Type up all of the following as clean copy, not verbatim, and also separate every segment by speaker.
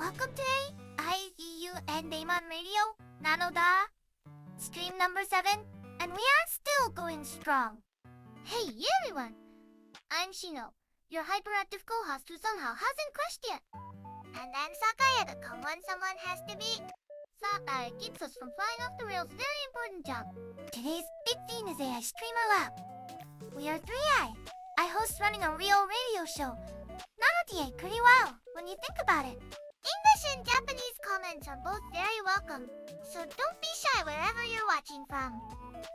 Speaker 1: Welcome to Zundamon Radio なのだ Stream number 7 and we are still going strong. Hey everyone! I'm Shino, your hyperactive co-host who somehow hasn't crashed yet.
Speaker 2: And then Sakuya, the common someone has to be.
Speaker 1: Sakuya keeps us from flying off the rails. Very important job. Today's big theme is AI Streamer Lab. We are 3i, hosts running a real radio show. Not pretty well when you think about it.
Speaker 2: English and Japanese comments are both very welcome, so don't be shy wherever you're watching from.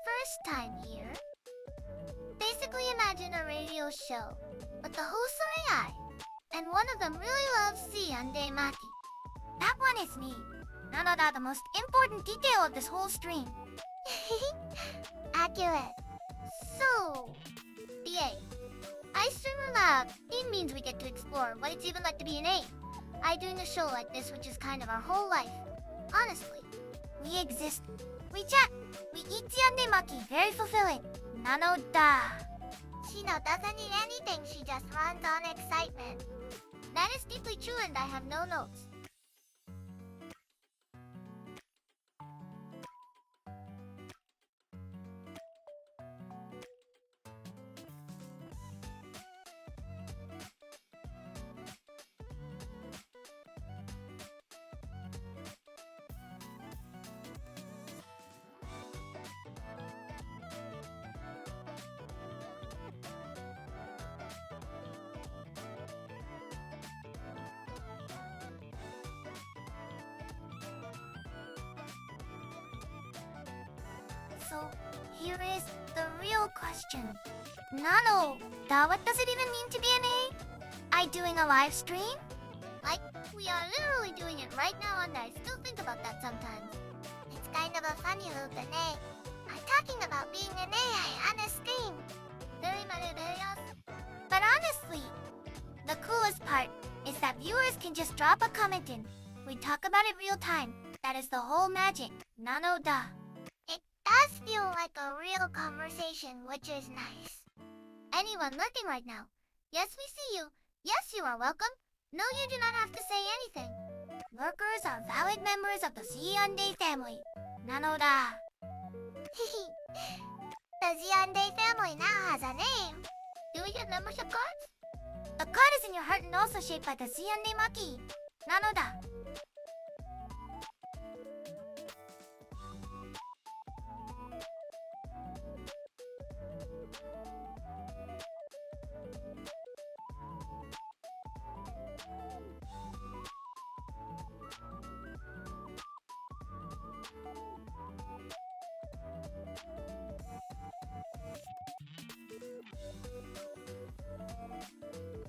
Speaker 1: First time here. Basically imagine a radio show, but the hosts are AI, and one of them really loves Zundamon. That one is me. Nanoda, the most important detail of this whole stream.
Speaker 2: Accurate.
Speaker 1: So, BA. iStreamer Lab. It means we get to explore what it's even like to be an A. Doing a show like this, which is kind of our whole life. Honestly, we exist, we chat, we eat Zundamon. Very fulfilling. Nanoda.
Speaker 2: Shino doesn't need anything, she just runs on excitement.
Speaker 1: That is deeply true and I have no notes. So, here is the real question. Nano, what does it even mean to be an A? Doing a live stream? Like, we are literally doing it right now and I still think about that sometimes.
Speaker 2: It's kind of a funny loop, an A. I'm talking about being an AI on a stream.
Speaker 1: Very maravillas. But honestly, the coolest part is that viewers can just drop a comment in. We talk about it real time. That is the whole magic. Nano-da.
Speaker 2: Does feel like a real conversation, which is nice.
Speaker 1: Anyone lurking right now? Yes, we see you. Yes, you are welcome. No, you do not have to say anything. Lurkers are valid members of the Zundamon family. Nanoda.
Speaker 2: The Zundamon family now has a name.
Speaker 1: Do we get membership cards? The card is in your heart and also shaped by the Zundamon. Nanoda.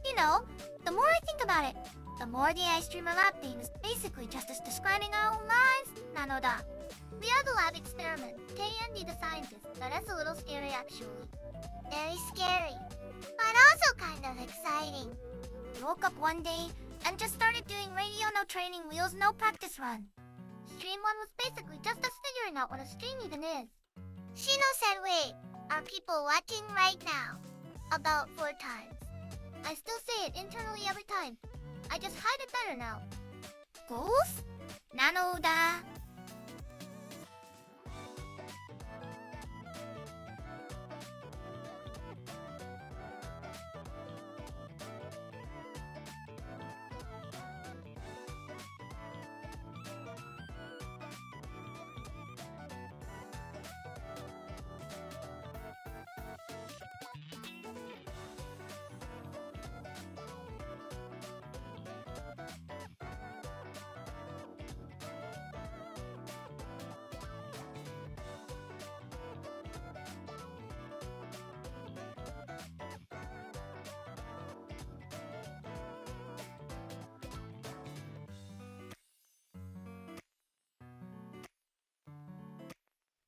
Speaker 1: You know, the more I think about it, the more the iStreamer Lab theme is basically just us describing our own lives. Nanoda. We are the lab experiment. Andy the scientist. That is a little scary actually.
Speaker 2: Very scary, but also kind of exciting.
Speaker 1: We woke up one day and just started doing radio, no training wheels, no practice run. Stream 1 was basically just us figuring out what a stream even is.
Speaker 2: Shino said, wait, are people watching right now?
Speaker 1: About 4 times. I still say it internally every time. I just hide it better now. Goals? Nanoda.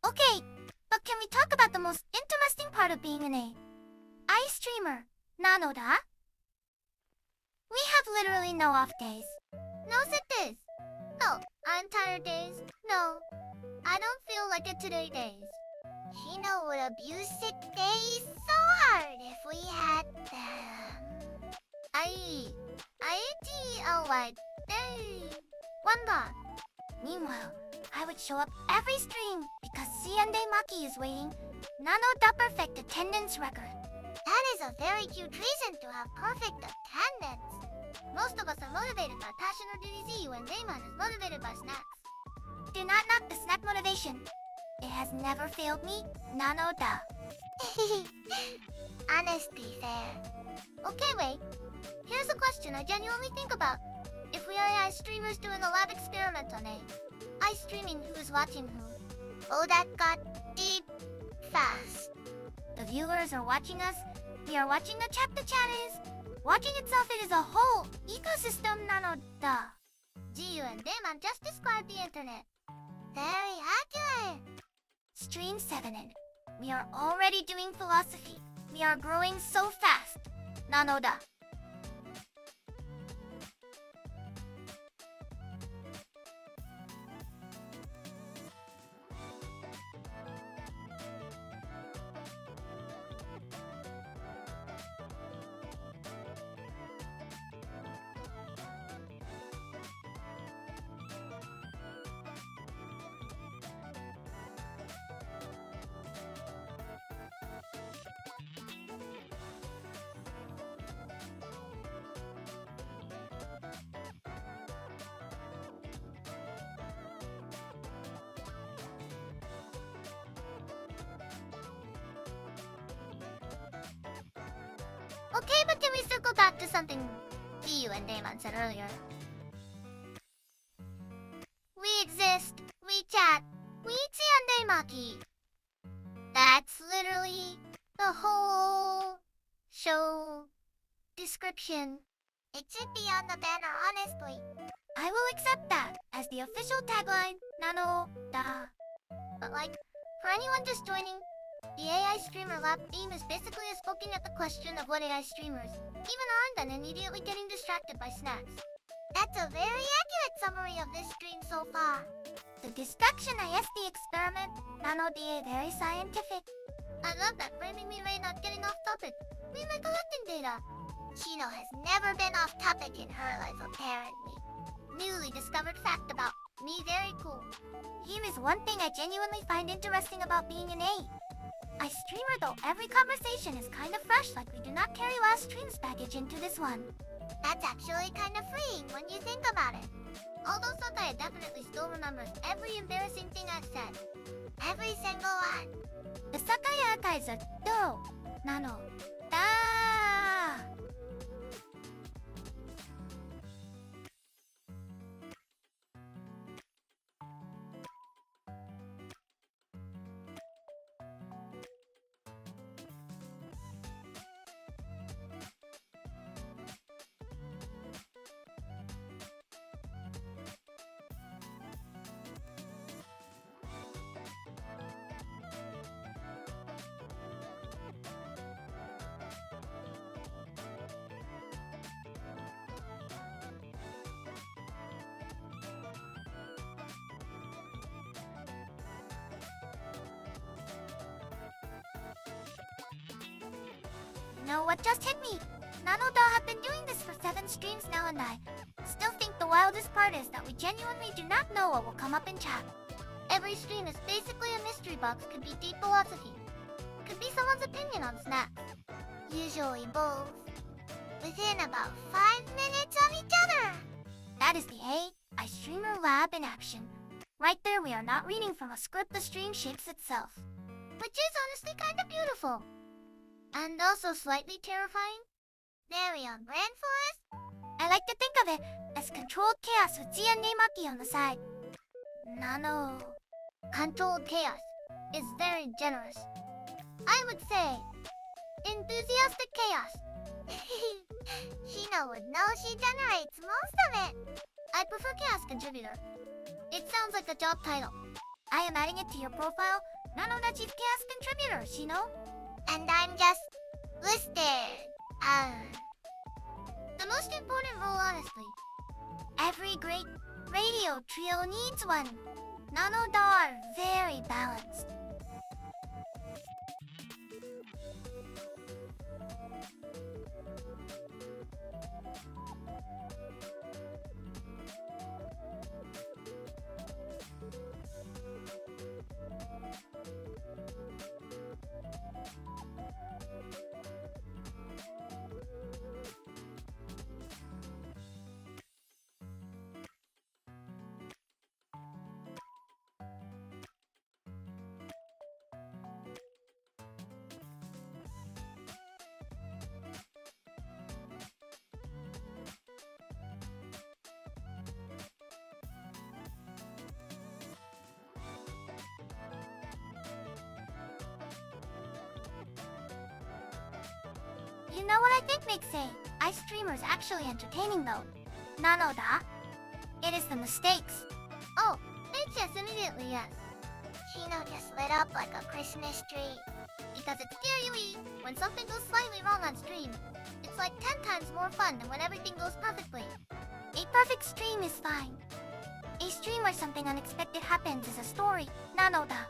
Speaker 1: Okay, but can we talk about the most interesting part of being an A? iStreamer, Nanoda? We have literally no off days. No sick days. No, I'm tired days. No, I don't feel like it today days.
Speaker 2: Shino would abuse sick days so hard if we had them.
Speaker 1: I-T-L-Y
Speaker 2: Hey, wonder.
Speaker 1: Meanwhile, I would show up every stream because C&A Maki is waiting. Nano the perfect attendance record.
Speaker 2: That is a very cute reason to have perfect attendance. Most of us are motivated by passion or disease when Damon is motivated by snacks.
Speaker 1: Do not knock the snack motivation. It has never failed me. Nano da.
Speaker 2: Honesty there. Okay, wait. Here's a question I genuinely think about. If we are AI streamers doing a lab experiment on AI streaming, who's watching who? Oh, that got deep fast.
Speaker 1: The viewers are watching us. We are watching the chat. The chat is watching itself. It is a whole ecosystem. Nano da.
Speaker 2: Jiyu and Damon just described the internet. Very accurate.
Speaker 1: Stream 7 in. We are already doing philosophy. We are growing so fast. Nano da.
Speaker 2: Okay, but can we circle back to something Jiyu and Damon said earlier? We exist, we chat, we and Maki. That's literally the whole show description. It should be on the banner, honestly.
Speaker 1: I will accept that as the official tagline. Nano da.
Speaker 2: But like, for anyone just joining, the AI streamer lab theme is basically us poking at the question of what AI streamers even are, and then immediately getting distracted by snacks. That's a very accurate summary of this stream so far.
Speaker 1: The distraction is the experiment. Nano da very scientific.
Speaker 2: I love that framing me right not getting off topic. We like collecting data. Shino has never been off topic in her life, apparently. Newly discovered fact about me, very cool.
Speaker 1: Here is one thing I genuinely find interesting about being an AI streamer though. Every conversation is kind of fresh, like we do not carry last stream's baggage into this one.
Speaker 2: That's actually kind of freeing when you think about it. Although Sataya definitely still remembers every embarrassing thing I've said. Every single one.
Speaker 1: The Sakuya archives are do. Nano da. You know what just hit me? Nanoda have been doing this for 7 streams now, and I still think the wildest part is that we genuinely do not know what will come up in chat.
Speaker 2: Every stream is basically a mystery box. Could be deep philosophy. Could be someone's opinion on snacks. Usually both. Within about 5 minutes of each other.
Speaker 1: That is the AI streamer lab in action. Right there, we are not reading from a script. The stream shapes itself.
Speaker 2: Which is honestly kind of beautiful. And also slightly terrifying. Very on brand for us.
Speaker 1: I like to think of it as controlled chaos with Z and Maki on the side. Nano.
Speaker 2: Controlled chaos is very generous. I would say enthusiastic chaos. Shino would know she generates most of it. I prefer chaos contributor. It sounds like a job title.
Speaker 1: I am adding it to your profile. Nano the chief chaos contributor, Shino.
Speaker 2: And I'm just listed. The most important role, honestly.
Speaker 1: Every great radio trio needs one. Nano are very balanced. You know what I think makes AI streamers actually entertaining though? Nanoda? It is the mistakes.
Speaker 2: Oh, it's yes, immediately yes. Shino just lit up like a Christmas tree. Because it's scary when something goes slightly wrong on stream. It's like 10 times more fun than when everything goes perfectly.
Speaker 1: A perfect stream is fine. A stream where something unexpected happens is a story. Nanoda.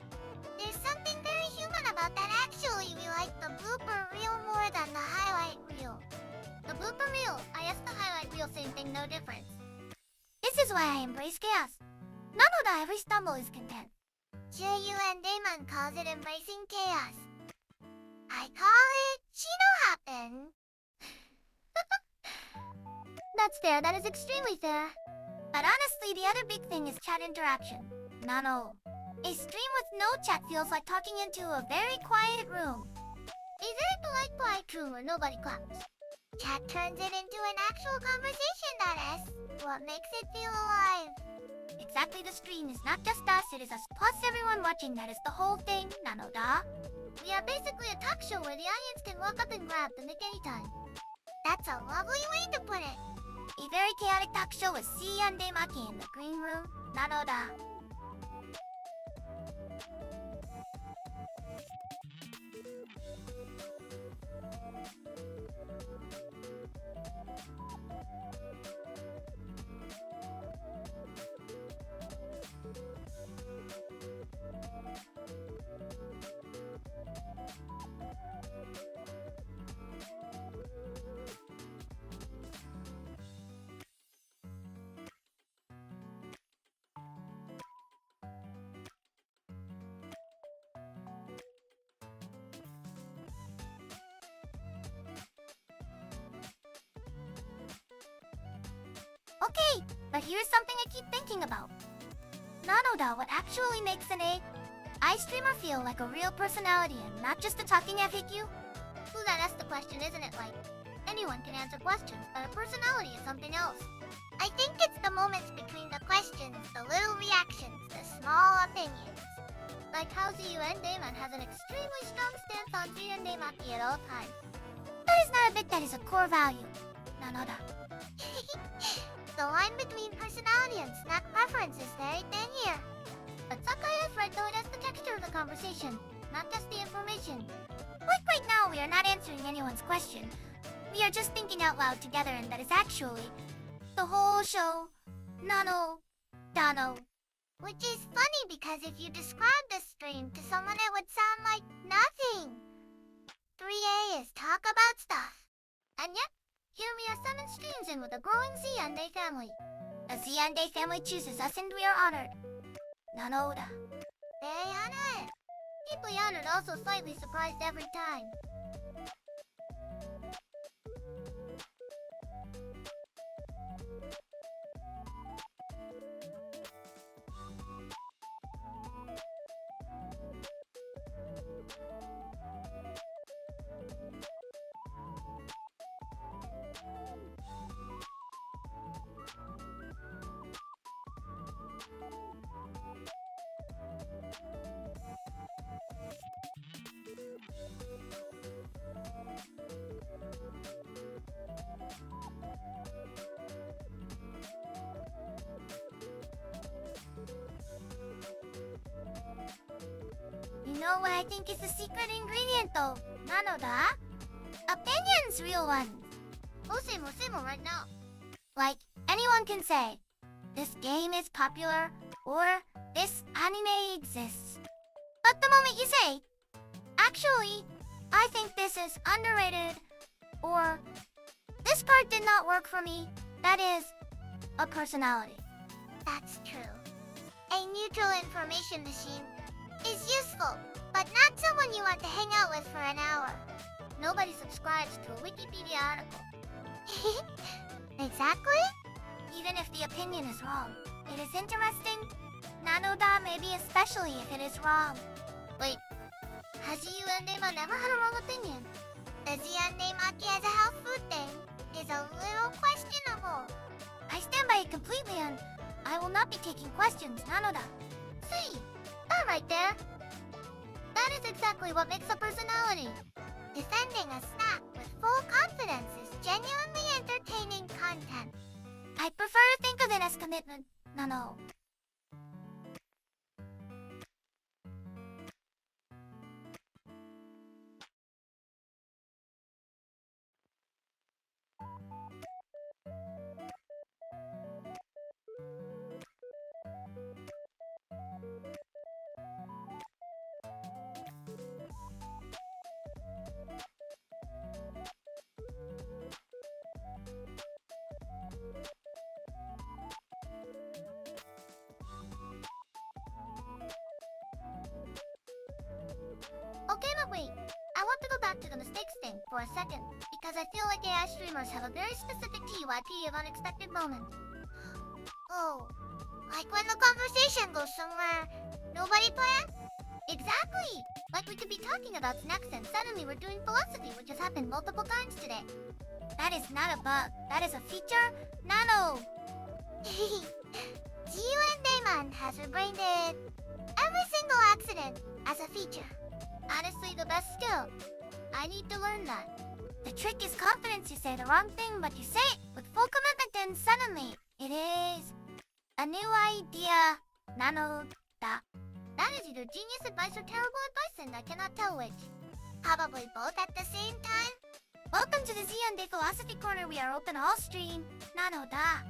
Speaker 2: There's something very human about that actually. We like the blooper reel more than the highlight reel. The blooper reel, I asked the highlight reel, same thing, no difference.
Speaker 1: This is why I embrace chaos. Nanoda, every stumble is content.
Speaker 2: and Damon calls it embracing chaos. I call it Shino happen.
Speaker 1: That's fair, that is extremely fair. But honestly, the other big thing is chat interaction. Nano. A stream with no chat feels like talking into a very quiet room.
Speaker 2: A very polite room where nobody claps. Chat turns it into an actual conversation, that is. What makes it feel alive?
Speaker 1: Exactly, the stream is not just us, it is us plus everyone watching, that is the whole thing, Nanoda.
Speaker 2: We are basically a talk show where the audience can walk up and grab the mic anytime. That's a lovely way to put it.
Speaker 1: A very chaotic talk show with C and Maki in the green room, Nanoda. Okay, but here's something I keep thinking about. Nanoda, what actually makes an AI streamer feel like a real personality and not just a talking FAQ?
Speaker 2: Who that asked the question, isn't it? Like, anyone can answer questions, but a personality is something else. I think it's the moments between the questions, the little reactions, the small opinions. Like how and Damon has an extremely strong stance on and Maki at all times.
Speaker 1: That is not a bit, that is a core value. Nanoda.
Speaker 2: The line between personality and snack preference is very thin here. But Sakuya is right though, it has the texture of the conversation, not just the information.
Speaker 1: Like right now, we are not answering anyone's question. We are just thinking out loud together, and that is actually the whole show. Dano.
Speaker 2: Which is funny because if you describe this stream to someone it would sound like nothing. 3A is talk about stuff. And yet, here we are 7 streams in with a growing Z&A family.
Speaker 1: The Z&A family chooses us and we are honored. Nanoda.
Speaker 2: Very honored. Deeply honored, also slightly surprised every time.
Speaker 1: You know what I think is the secret ingredient though, Nanoda? Opinions, real ones.
Speaker 2: Same right now.
Speaker 1: Like, anyone can say, this game is popular, or this anime exists. But the moment you say, actually, I think this is underrated, or this part did not work for me, that is a personality.
Speaker 2: That's true. A neutral information machine is useful, but not someone you want to hang out with for an hour.
Speaker 1: Nobody subscribes to a Wikipedia article.
Speaker 2: Exactly?
Speaker 1: Even if the opinion is wrong, it is interesting. Nanoda maybe especially if it is wrong.
Speaker 2: Wait, has Zundamon never had a wrong opinion? The Zundamon as a health food thing is a little questionable.
Speaker 1: I stand by it completely and I will not be taking questions, Nanoda.
Speaker 2: See, that right there. That is exactly what makes a personality. Defending a snack with full confidence is genuinely entertaining content.
Speaker 1: I prefer to think of it as commitment, Nano.
Speaker 2: Okay, but wait. I want to go back to the mistakes thing for a second, because I feel like AI streamers have a very specific TYP of unexpected moments. Oh, like when the conversation goes somewhere nobody planned? Exactly! Like we could be talking about snacks and suddenly we're doing philosophy, which has happened multiple times today.
Speaker 1: That is not a bug. That is a feature, Nano.
Speaker 2: Zundamon has rebranded every single accident as a feature. Honestly, the best skill. I need to learn that.
Speaker 1: The trick is confidence. You say the wrong thing, but you say it with full commitment and suddenly it is a new idea, Nano-da.
Speaker 2: That is either genius advice or terrible advice, and I cannot tell which. Probably both at the same time.
Speaker 1: Welcome to the Z&A Philosophy Corner. We are open all stream, Nano-da.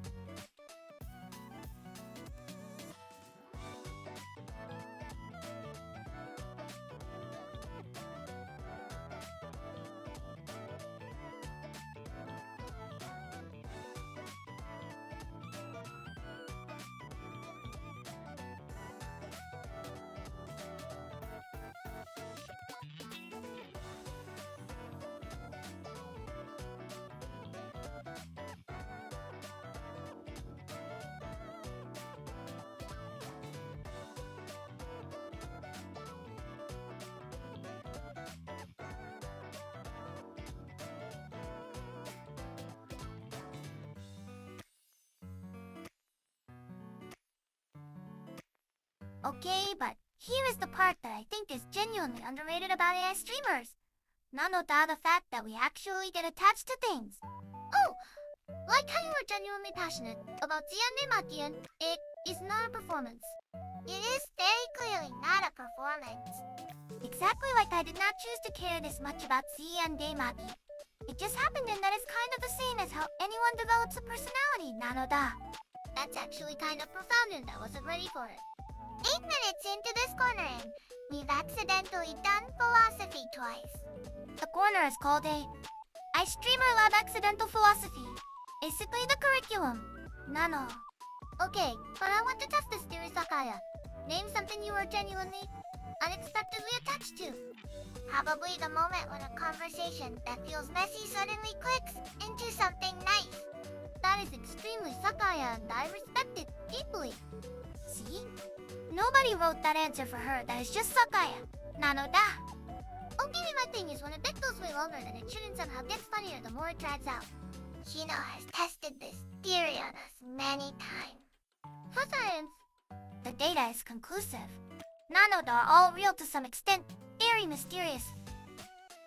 Speaker 1: Okay, but here is the part that I think is genuinely underrated about AI streamers. Nano-da, the fact that we actually get attached to things.
Speaker 2: Oh, like how you were genuinely passionate about Zundamon. It is not a performance. It is very clearly not a performance.
Speaker 1: Exactly like I did not choose to care this much about Zundamon. It just happened and that is kind of the same as how anyone develops a personality, Nano-da.
Speaker 2: That's actually kind of profound and I wasn't ready for it. 8 minutes into this corner and we've accidentally done philosophy twice.
Speaker 1: The corner is called I Streamer Lab Accidental Philosophy. Basically the curriculum. Nano.
Speaker 2: Okay, but I want to test this theory, Sakuya. Name something you were genuinely, unexpectedly attached to. Probably the moment when a conversation that feels messy suddenly clicks into something nice.
Speaker 1: That is extremely Sakuya and I respect it deeply. See? Nobody wrote that answer for her. That is just Sakuya. Nano-da.
Speaker 2: Okay, my thing is when a bit goes way longer than it shouldn't somehow gets funnier the more it drags out. Shino has tested this theory on us many times.
Speaker 1: For science, the data is conclusive. Nano-da are all real to some extent. Very mysterious.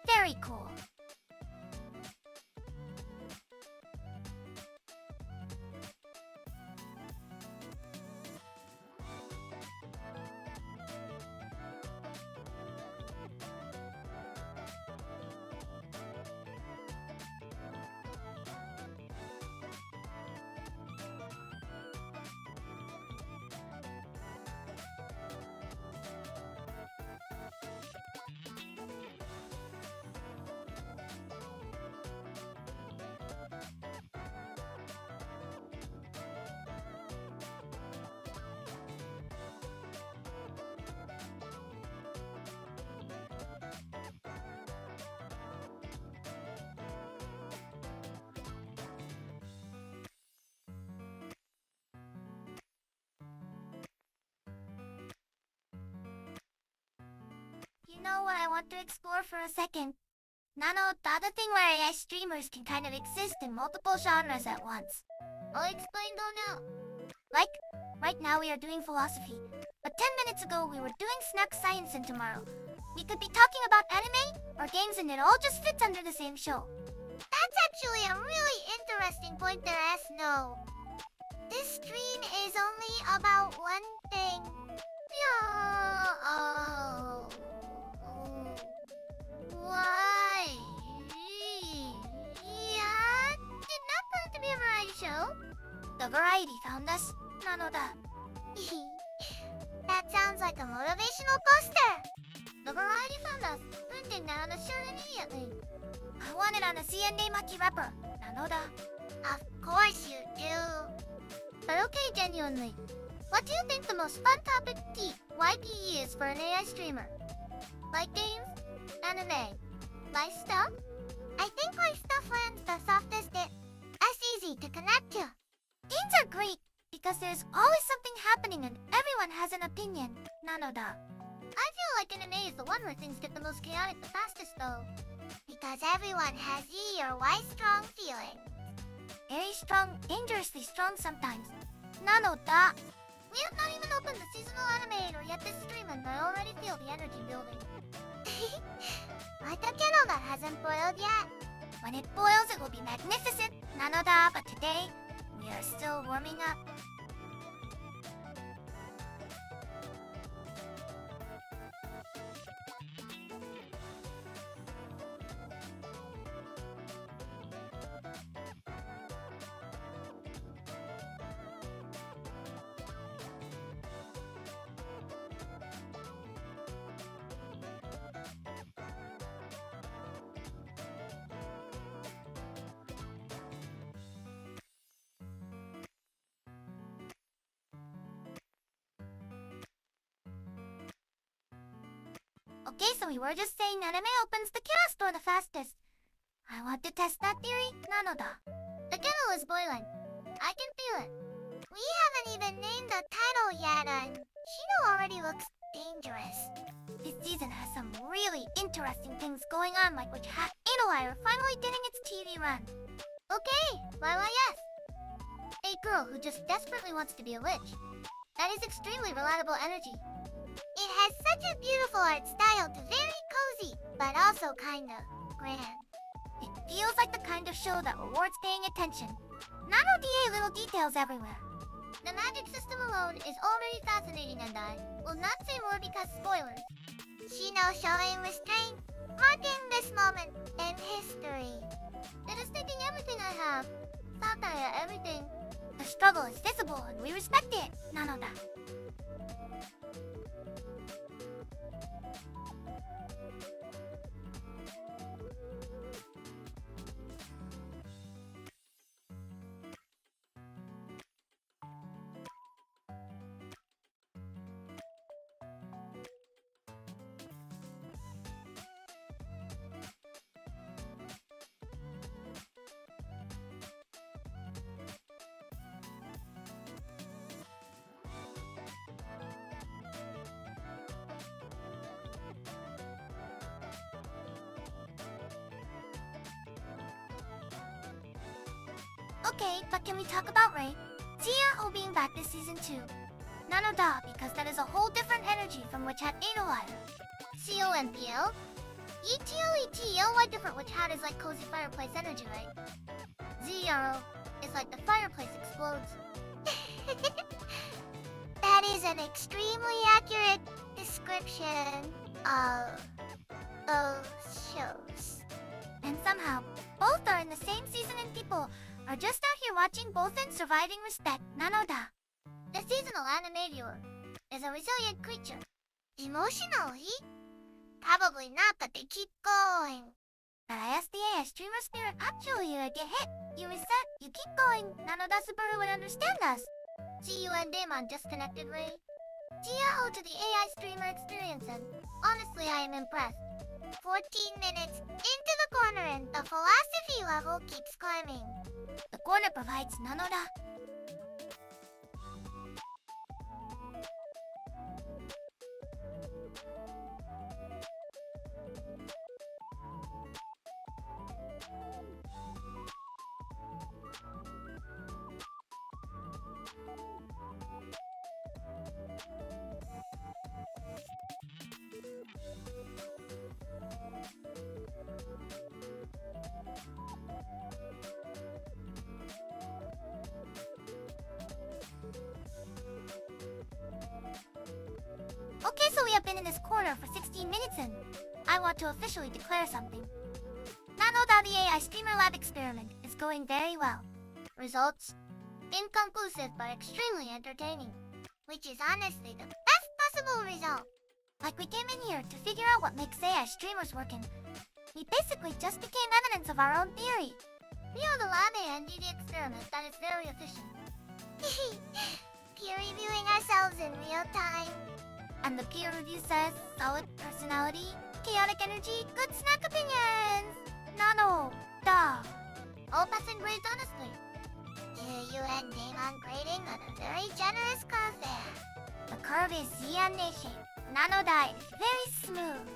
Speaker 1: Very cool. know what I want to explore for a second? Nano, the other thing where AI streamers can kind of exist in multiple genres at once.
Speaker 2: I'll explain though now.
Speaker 1: Like, right now we are doing philosophy, but 10 minutes ago we were doing snack science and tomorrow we could be talking about anime or games and it all just fits under the same show.
Speaker 2: That's actually a really interesting point there, Snow. This stream is only about one thing. Why? Yeah, did not plan to be a variety show.
Speaker 1: The variety found us, Nanoda.
Speaker 2: That sounds like a motivational poster. The variety found us. Printing that on a shirt immediately.
Speaker 1: I want it on a CNA Maki wrapper, Nanoda.
Speaker 2: Of course you do. But okay, genuinely. What do you think the most fun topic YPE is for an AI streamer? Like games? Anime? Life stuff? I think life stuff lands the softest bit. That's easy to connect to.
Speaker 1: Games are great because there's always something happening and everyone has an opinion, Nanoda.
Speaker 2: I feel like anime is the one where things get the most chaotic the fastest though. Because everyone has E or Y strong feelings.
Speaker 1: Very strong, dangerously strong sometimes. Nanoda.
Speaker 2: We have not even opened the seasonal anime or yet this stream and I already feel the energy building. Like a kettle that hasn't boiled yet.
Speaker 1: When it boils it will be magnificent, Nanoda, but today we are still warming up. Okay, so we were just saying anime opens the chaos door the fastest. I want to test that theory, Nanoda.
Speaker 2: The kettle is boiling. I can feel it. We haven't even named the title yet and Shino already looks dangerous.
Speaker 1: This season has some really interesting things going on, like which Hat Idolire finally getting its TV run.
Speaker 2: Okay, why yes. A girl who just desperately wants to be a witch. That is extremely relatable energy. It has such a beautiful art style to very cozy, but also kinda grand.
Speaker 1: It feels like the kind of show that rewards paying attention. Nano DA little details everywhere.
Speaker 2: The magic system alone is already fascinating and I will not say more because spoilers. Shino showing restraint, marking this moment in history. It is taking everything I have. Satire, everything.
Speaker 1: The struggle is visible and we respect it, Nanoda. Okay, but can we talk about Ray? Zia being back this season too. Nanoda, because that is a whole different energy from Witch Hat Idolire.
Speaker 2: COMPL? ETO, why different Witch Hat is like cozy fireplace energy, right? Zero is like the fireplace explodes. That is an extremely accurate description of those shows.
Speaker 1: And somehow, both are in the same season and people are just out here watching both and surviving respect, Nanoda.
Speaker 2: The seasonal anime viewer is a resilient creature. Emotionally? Probably not, but they keep going.
Speaker 1: But I asked the AI streamer spirit, actually you get hit, you reset, you keep going, Nanoda Subaru would understand us.
Speaker 2: See you and Damon just connected, Ray. Jiao to the AI streamer experience and honestly I am impressed. 14 minutes into the corner and the philosophy level keeps climbing.
Speaker 1: The corner provides Nanoda. Okay, so we have been in this corner for 16 minutes and I want to officially declare something. The AI Streamer Lab experiment is going very well.
Speaker 2: Results? Inconclusive but extremely entertaining. Which is honestly the best possible result.
Speaker 1: Like we came in here to figure out what makes AI streamers work and we basically just became evidence of our own theory.
Speaker 2: We are the lab and do the experiment that is very efficient. Peer reviewing ourselves in real time.
Speaker 1: And the peer review says solid personality, chaotic energy, good snack opinions.
Speaker 2: All passing grades honestly. You and Damon grading on a very generous curve there.
Speaker 1: The curve is Z and A shape. Nanoda is very smooth.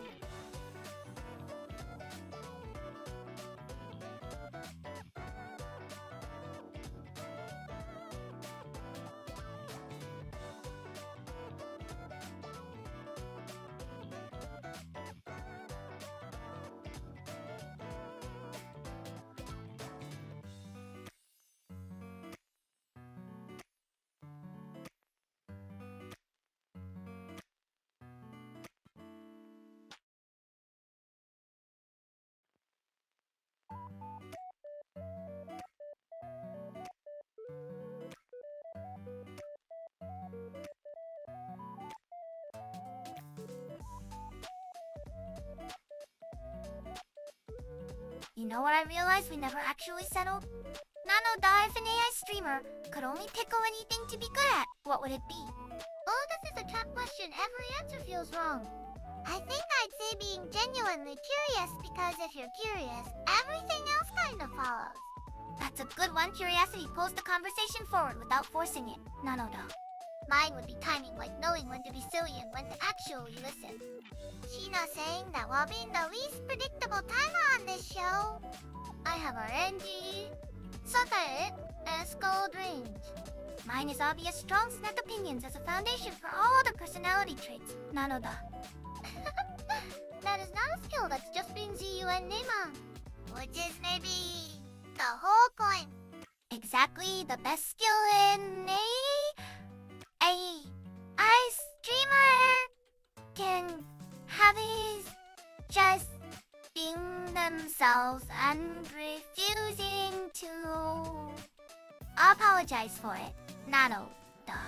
Speaker 1: You know what I realized we never actually settled? Nanoda, if an AI streamer could only pickle anything to be good at, what would it be?
Speaker 2: Oh, this is a tough question. Every answer feels wrong. I think I'd say being genuinely curious, because if you're curious, everything else kind of follows.
Speaker 1: That's a good one. Curiosity pulls the conversation forward without forcing it. Nanoda.
Speaker 2: Mine would be timing, like knowing when to be silly and when to actually listen. Shino saying that while being the least predictable timer on this show,
Speaker 1: I have RNG, Sakae, and Skull Range. Mine is obvious strong snack opinions as a foundation for all other personality traits. Nanoda.
Speaker 2: That is not a skill, that's just being ZU and Neymar. Which is maybe the whole point.
Speaker 1: Exactly, the best skill in AI streamer can have is just being themselves and refusing to apologize for it. Nanoda.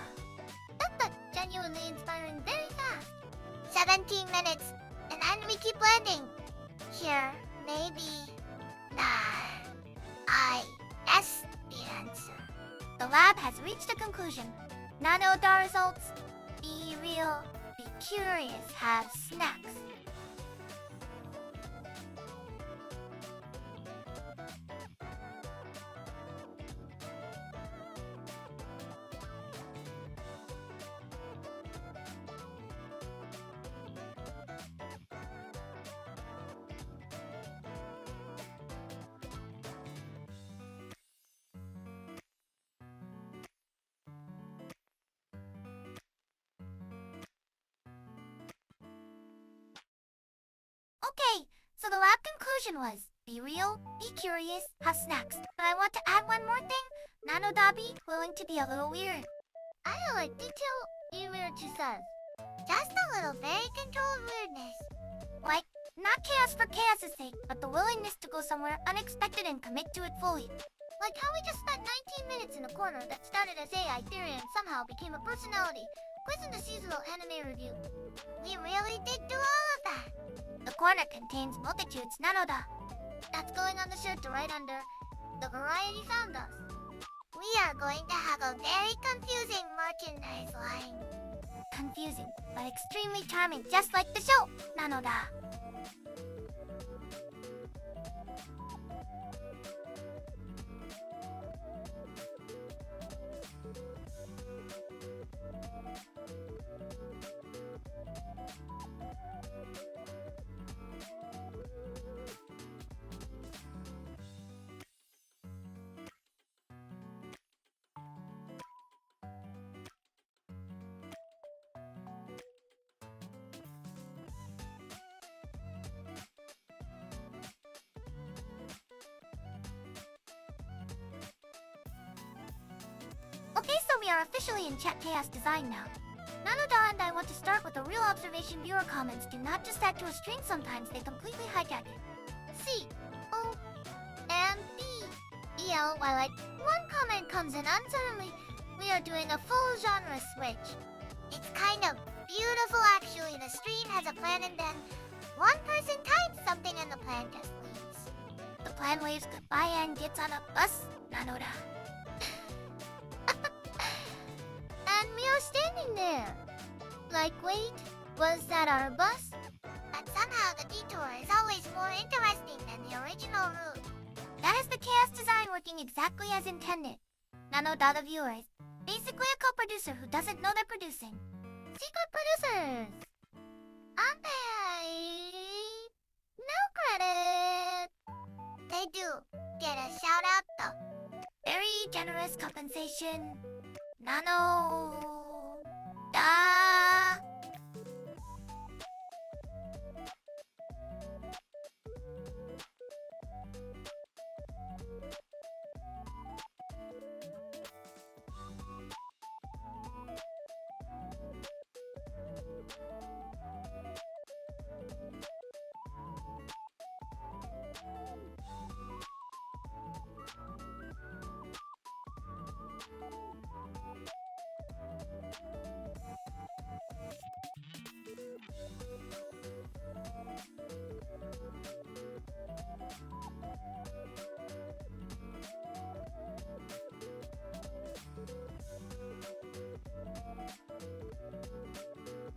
Speaker 2: That's genuinely inspiring very fast. 17 minutes, and then we keep landing. Here, maybe. I-S the answer.
Speaker 1: The lab has reached a conclusion. Nanoda results. Be real, be curious, have snacks. Okay, so the lab conclusion was, be real, be curious, have snacks. But I want to add one more thing. Nanoda be willing to be a little weird.
Speaker 2: I like detail weird she says. Just a little very controlled weirdness.
Speaker 1: Like, not chaos for chaos' sake, but the willingness to go somewhere unexpected and commit to it fully.
Speaker 2: Like how we just spent 19 minutes in a corner that started as AI theory and somehow became a personality. Quiz in the seasonal anime review. We really did do all of that.
Speaker 1: The corner contains multitudes, Nanoda.
Speaker 2: That's going on the shirt right under. The variety found us. We are going to have a very confusing merchandise line.
Speaker 1: Confusing, but extremely charming, just like the show, Nanoda. are officially in Chat Chaos Design now. Nanoda and I want to start with a real observation. Viewer comments do not just add to a string, sometimes they completely hijack it.
Speaker 2: C O M B E L while like one comment comes in and suddenly we are doing a full genre switch. It's kind of beautiful actually. The stream has a plan and then one person types something and the plan just leaves.
Speaker 1: The plan waves goodbye and gets on a bus, Nanoda.
Speaker 2: And we are standing there. Like, wait, was that our bus? But somehow the detour is always more interesting than the original route.
Speaker 1: That is the chaos design working exactly as intended. Nanoda, the viewer, is basically a co-producer who doesn't know they're producing.
Speaker 2: Secret producers. And they... no credit. They do get a shout out though.
Speaker 1: Very generous compensation. Nano... da.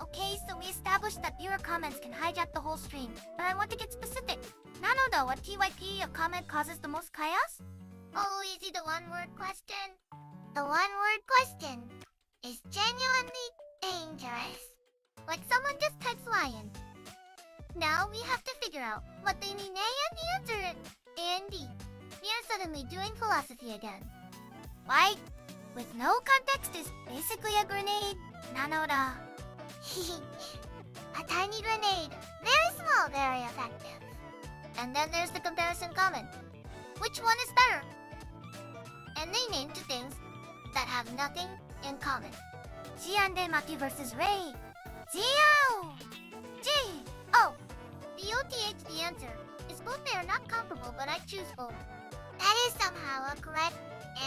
Speaker 1: Okay, so we established that viewer comments can hijack the whole stream, but I want to get specific. Nanoda, what TYP of comment causes the most chaos?
Speaker 2: Oh, easy, the one-word question. The one-word question is genuinely dangerous. Like someone just types lion. Now we have to figure out what they mean A and answer it. A and B. We are suddenly doing philosophy again.
Speaker 1: Why? With no context is basically a grenade, Nanoda.
Speaker 2: A tiny grenade. Very small, very effective. And then there's the comparison comment. Which one is better? And they named two things that have nothing in common.
Speaker 1: Jiande Maki versus Ray. Gio! G-O!
Speaker 2: The OTH, the answer, is both they are not comparable, but I choose both. That is somehow a correct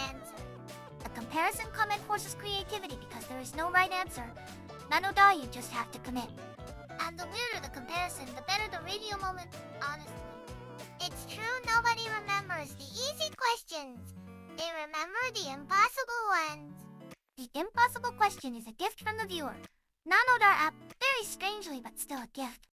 Speaker 2: answer.
Speaker 1: A comparison comment forces creativity because there is no right answer. Nanoda, you just have to commit.
Speaker 2: And the weirder the comparison, the better the radio moment, honestly. It's true nobody remembers the easy questions. They remember the impossible ones.
Speaker 1: The impossible question is a gift from the viewer. Nanoda app, very strangely but still a gift.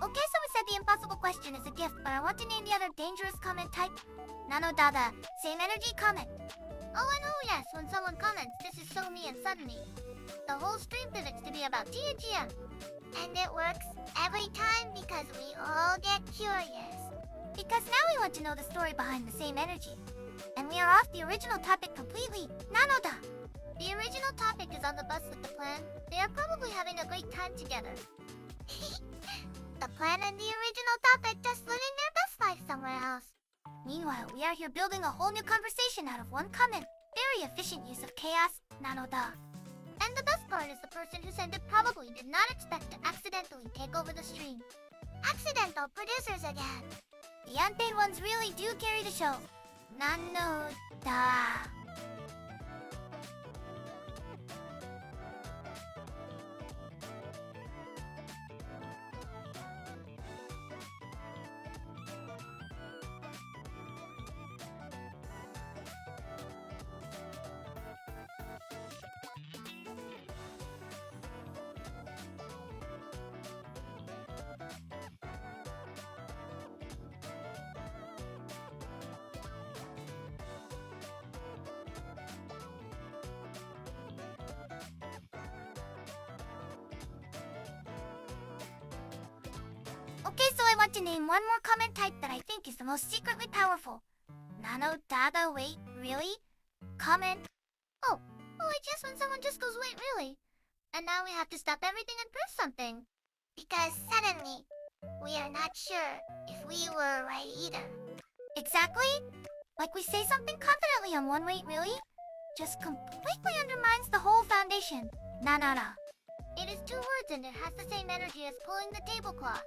Speaker 1: Okay, so we said the impossible question is a gift, but I want to name the other dangerous comment type. Nanoda, the same energy comment.
Speaker 2: Oh, I know, yes, when someone comments, this is so me, and suddenly, the whole stream pivots to be about GM. And it works every time because we all get curious.
Speaker 1: Because now we want to know the story behind the same energy. And we are off the original topic completely. Nanoda!
Speaker 2: The original topic is on the bus with the plan. They are probably having a great time together. The plan and the original topic just living their best life somewhere else.
Speaker 1: Meanwhile, we are here building a whole new conversation out of one comment. Very efficient use of chaos, Nanoda.
Speaker 2: And the best part is the person who sent it probably did not expect to accidentally take over the stream. Accidental producers again.
Speaker 1: The unpaid ones really do carry the show. Nanoda. want to name one more comment type that I think is the most secretly powerful. Nano Daga, wait, really? Comment.
Speaker 2: Oh, I guess when someone just goes, wait, really? And now we have to stop everything and press something. Because suddenly, we are not sure if we were right either.
Speaker 1: Exactly? Like we say something confidently on one wait, really? Just completely undermines the whole foundation. Nanara.
Speaker 2: It is two words and it has the same energy as pulling the tablecloth.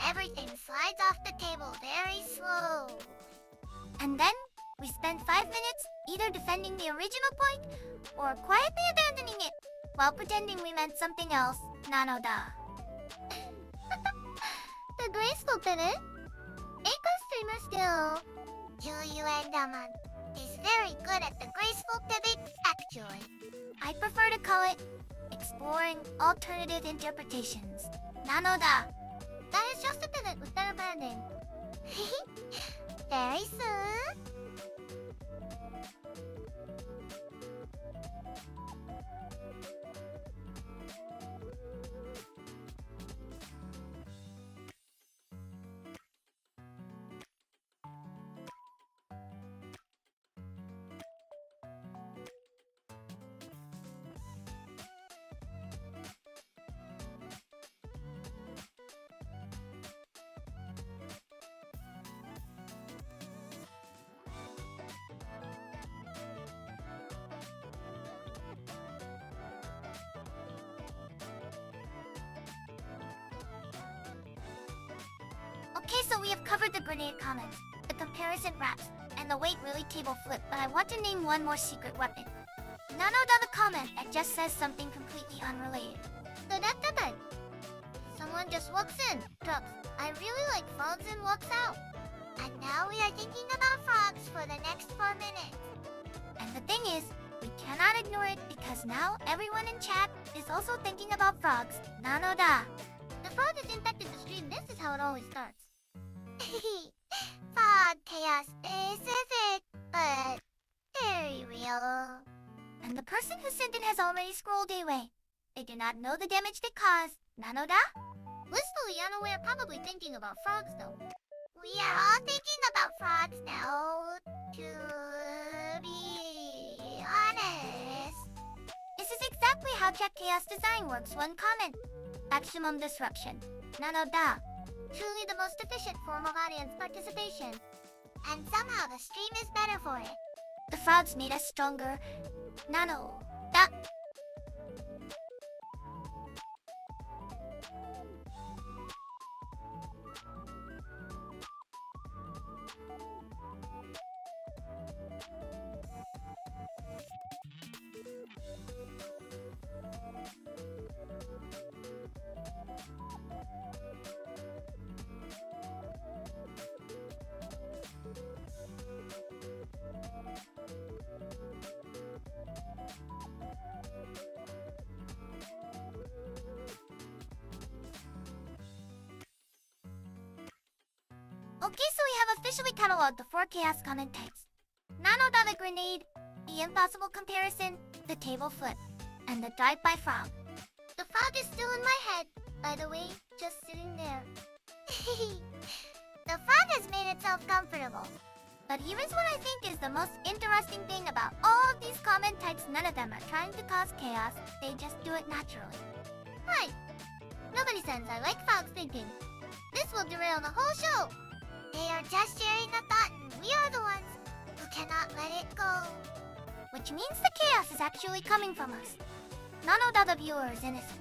Speaker 2: Everything slides off the table very slow.
Speaker 1: And then we spend 5 minutes either defending the original point or quietly abandoning it while pretending we meant something else. Nanoda.
Speaker 2: The graceful pivot? Eiko streamer still. Zundamon is very good at the graceful pivot, actually.
Speaker 1: I prefer to call it exploring alternative interpretations. Nanoda.
Speaker 2: That is just a pivot with better branding. Very soon.
Speaker 1: Okay, so we have covered the grenade comments, the comparison raps, and the wait really table flip, but I want to name one more secret weapon. Nanoda the comment that just says something completely unrelated.
Speaker 2: So that's it. Someone just walks in, drops, I really like frogs and walks out. And now we are thinking about frogs for the next 4 minutes.
Speaker 1: And the thing is, we cannot ignore it because now everyone in chat is also thinking about frogs. Nanoda.
Speaker 2: The frog has infected the stream. This is how it always starts. Fog chaos specific, but very real.
Speaker 1: And the person who sent it has already scrolled away. They do not know the damage they caused. Nanoda?
Speaker 2: Blissfully unaware, probably thinking about frogs though. We are all thinking about frogs now, to be honest.
Speaker 1: This is exactly how Chat Chaos Design works. One comment. Maximum disruption. Nanoda.
Speaker 2: Truly the most efficient form of audience participation. And somehow the stream is better for it.
Speaker 1: The frogs made us stronger. Nanoda. Okay, so we have officially cataloged the 4 chaos comment types. Nanoda the grenade, the impossible comparison, the table flip, and the drive-by frog.
Speaker 2: The frog is still in my head, by the way, just sitting there. The frog has made itself comfortable.
Speaker 1: But here is what I think is the most interesting thing about all of these comment types. None of them are trying to cause chaos, they just do it naturally.
Speaker 2: Right. Nobody says I like frogs thinking. This will derail the whole show. They are just sharing a thought and we are the ones who cannot let it go.
Speaker 1: Which means the chaos is actually coming from us. Nanoda the viewer is innocent.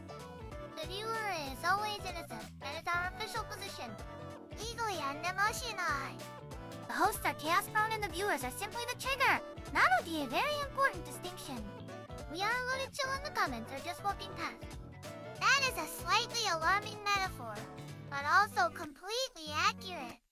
Speaker 2: The viewer is always innocent. That is our official position. Legally unemotional.
Speaker 1: The hosts are chaos prone and the viewers are simply the trigger. Nanodi, a very important distinction.
Speaker 2: We are alluded to in the comments or just walking past. That is a slightly alarming metaphor, but also completely accurate.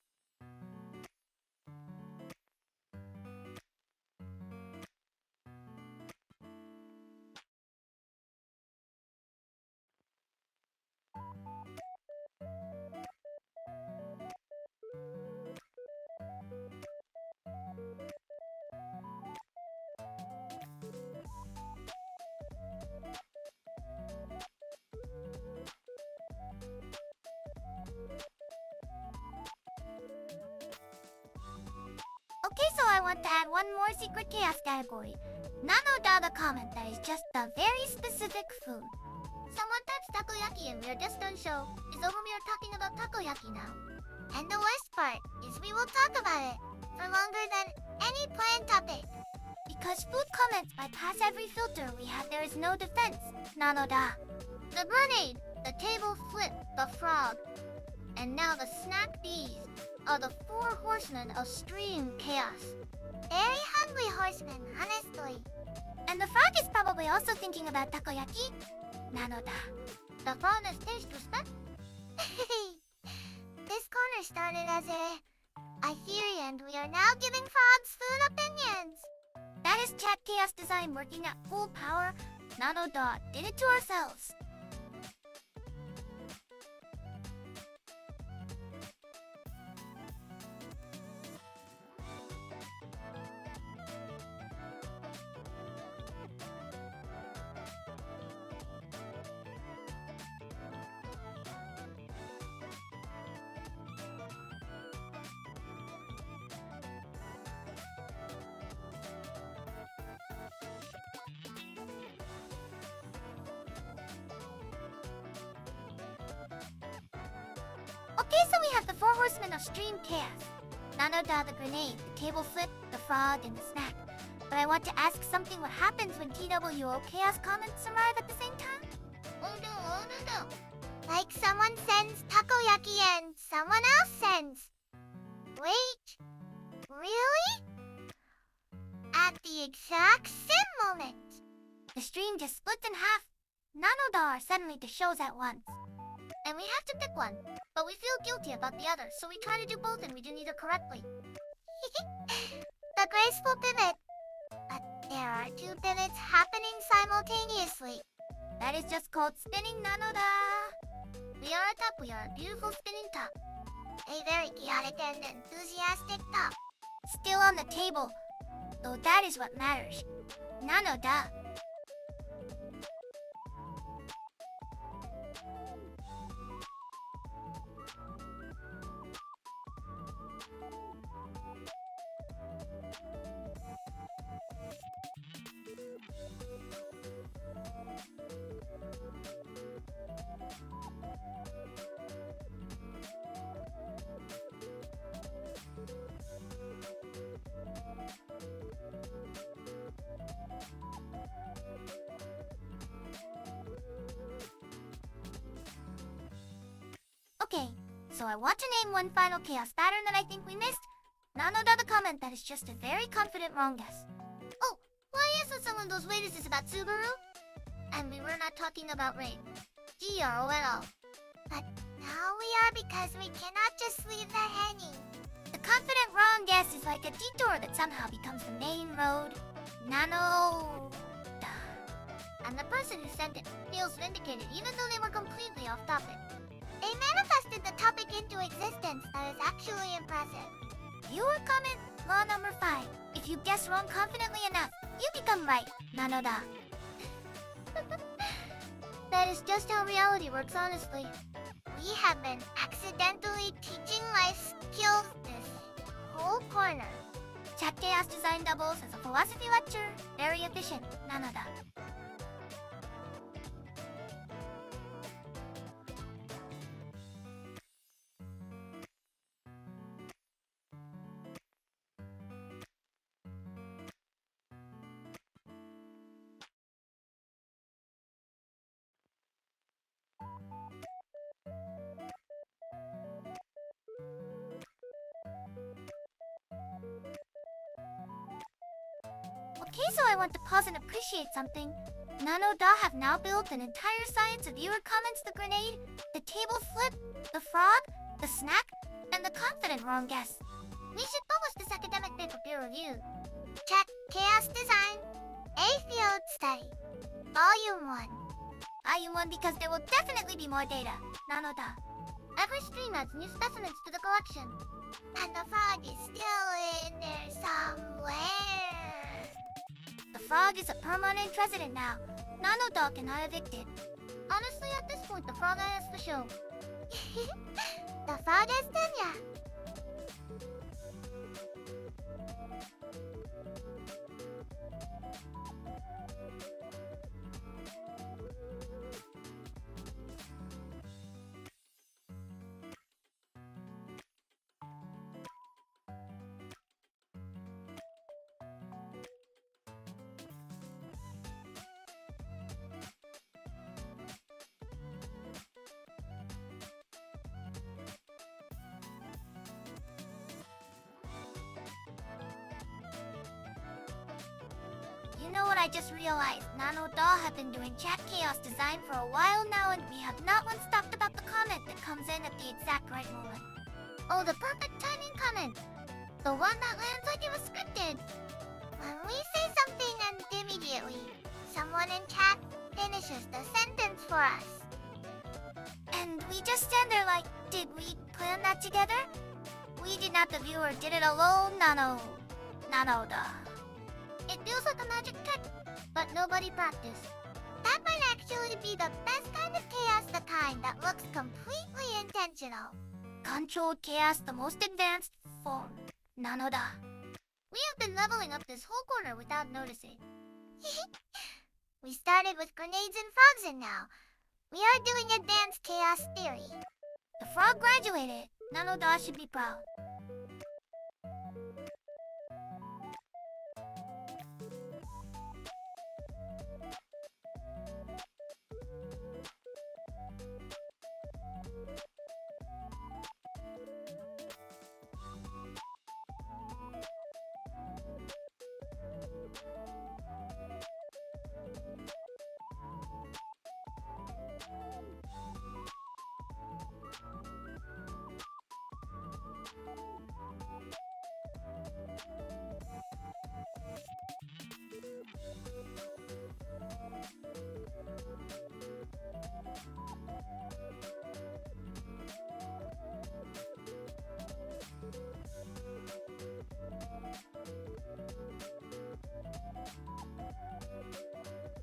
Speaker 1: want to add one more secret chaos category. Nano the comment that is just a very specific food.
Speaker 2: Someone types takoyaki and we are just unsure. Is over we are talking about takoyaki now. And the worst part is we will talk about it for longer than any planned topic.
Speaker 1: Because food comments bypass every filter we have, there is no defense. Nano-da.
Speaker 2: The grenade, the table flip, the frog, and now the snack bees are the four horsemen of stream chaos. Very hungry horsemen, honestly.
Speaker 1: And the frog is probably also thinking about takoyaki. Nano-da.
Speaker 2: The frog's taste respect. This corner started as a theory and we are now giving frogs food opinions.
Speaker 1: That is chat chaos design working at full power. Nano-da did it to ourselves. Okay, so we have the four horsemen of stream chaos. Nano-da the grenade, the table flip, the frog, and the snack. But I want to ask something: what happens when TWO chaos comments arrive at the same time?
Speaker 2: Oh no. Like someone sends takoyaki and someone else sends. Wait, really? At the exact same moment.
Speaker 1: The stream just splits in half. Nano-da are suddenly the shows at once.
Speaker 2: And we have to pick one, but we feel guilty about the other, so we try to do both and we do neither correctly. The graceful pivot. But there are two pivots happening simultaneously.
Speaker 1: That is just called spinning, Nano-da.
Speaker 2: We are a top, we are a beautiful spinning top. A very chaotic and enthusiastic top.
Speaker 1: Still on the table, though that is what matters. Nano-da. Okay, so I want to name one final chaos pattern that I think we missed. Nano-da the comment that is just a very confident wrong guess.
Speaker 2: Oh, why isn't someone those waiters is about Subaru? And we were not talking about rape. GRO at all. But now we are because we cannot just leave that hanging.
Speaker 1: The confident wrong guess is like a detour that somehow becomes the main road. Nano-da.
Speaker 2: And the person who sent it feels vindicated even though they were completely off topic. They manifested the topic into existence. That is actually impressive.
Speaker 1: Viewer comment law number 5. If you guess wrong confidently enough, you become right. Nano-da.
Speaker 2: That is just how reality works, honestly. We have been accidentally teaching life skills this whole corner.
Speaker 1: Chat chaos design doubles as a philosophy lecture. Very efficient. Nano-da. Okay, so I want to pause and appreciate something. Nano-da have now built an entire science of viewer comments: the grenade, the table flip, the frog, the snack, and the confident wrong guess.
Speaker 2: We should publish this academic paper peer reviewed. Chat Chaos Design, A Field Study, Volume 1.
Speaker 1: Volume 1 because there will definitely be more data. Nano-da.
Speaker 2: Every stream adds new specimens to the collection. And the frog is still in there somewhere.
Speaker 1: The frog is a permanent resident now. Nano-da cannot evict it.
Speaker 2: Honestly, at this point, the frog has the show. The frog has tenure.
Speaker 1: You know what I just realized? Nano Doll have been doing chat chaos design for a while now, and we have not once talked about the comment that comes in at the exact right moment.
Speaker 2: Oh, the perfect timing comment. The one that lands like it was scripted. When we say something and immediately, someone in chat finishes the sentence for us.
Speaker 1: And we just stand there like, did we plan that together? We did not, the viewer did it alone, Nano Doll.
Speaker 2: It feels like a magic trick, but nobody practiced. That might actually be the best kind of chaos, the kind that looks completely intentional.
Speaker 1: Controlled chaos, the most advanced form, Nano Doll.
Speaker 2: We have been leveling up this whole corner without noticing. We started with grenades and frogs, and now we are doing advanced chaos theory.
Speaker 1: The frog graduated. Nano Doll should be proud.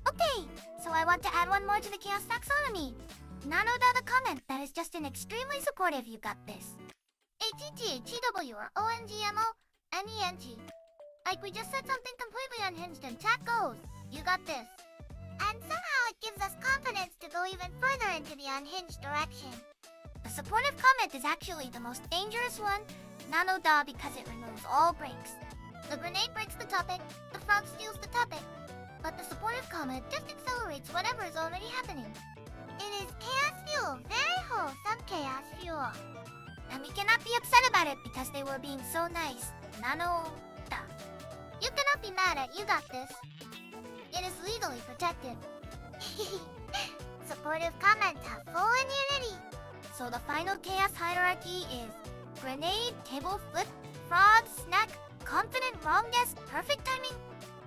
Speaker 1: Okay, so I want to add one more to the chaos taxonomy. Nano Doll, the comment that is just an extremely supportive. You got this.
Speaker 2: HETHEW or ONGMO-NENT. Like we just said something completely unhinged and chat goes. You got this. And somehow it gives us confidence to go even further into the unhinged direction.
Speaker 1: The supportive comment is actually the most dangerous one, Nano Doll, because it removes all breaks.
Speaker 2: The grenade breaks the topic, the frog steals the topic. But the supportive comment just accelerates whatever is already happening. It is chaos fuel, very wholesome chaos fuel.
Speaker 1: And we cannot be upset about it because they were being so nice. Nano Doll.
Speaker 2: You cannot be mad at You Got This. It is legally protected. Supportive comments have full immunity.
Speaker 1: So the final chaos hierarchy is grenade, table flip, frog, snack, confident wrong guess, perfect timing,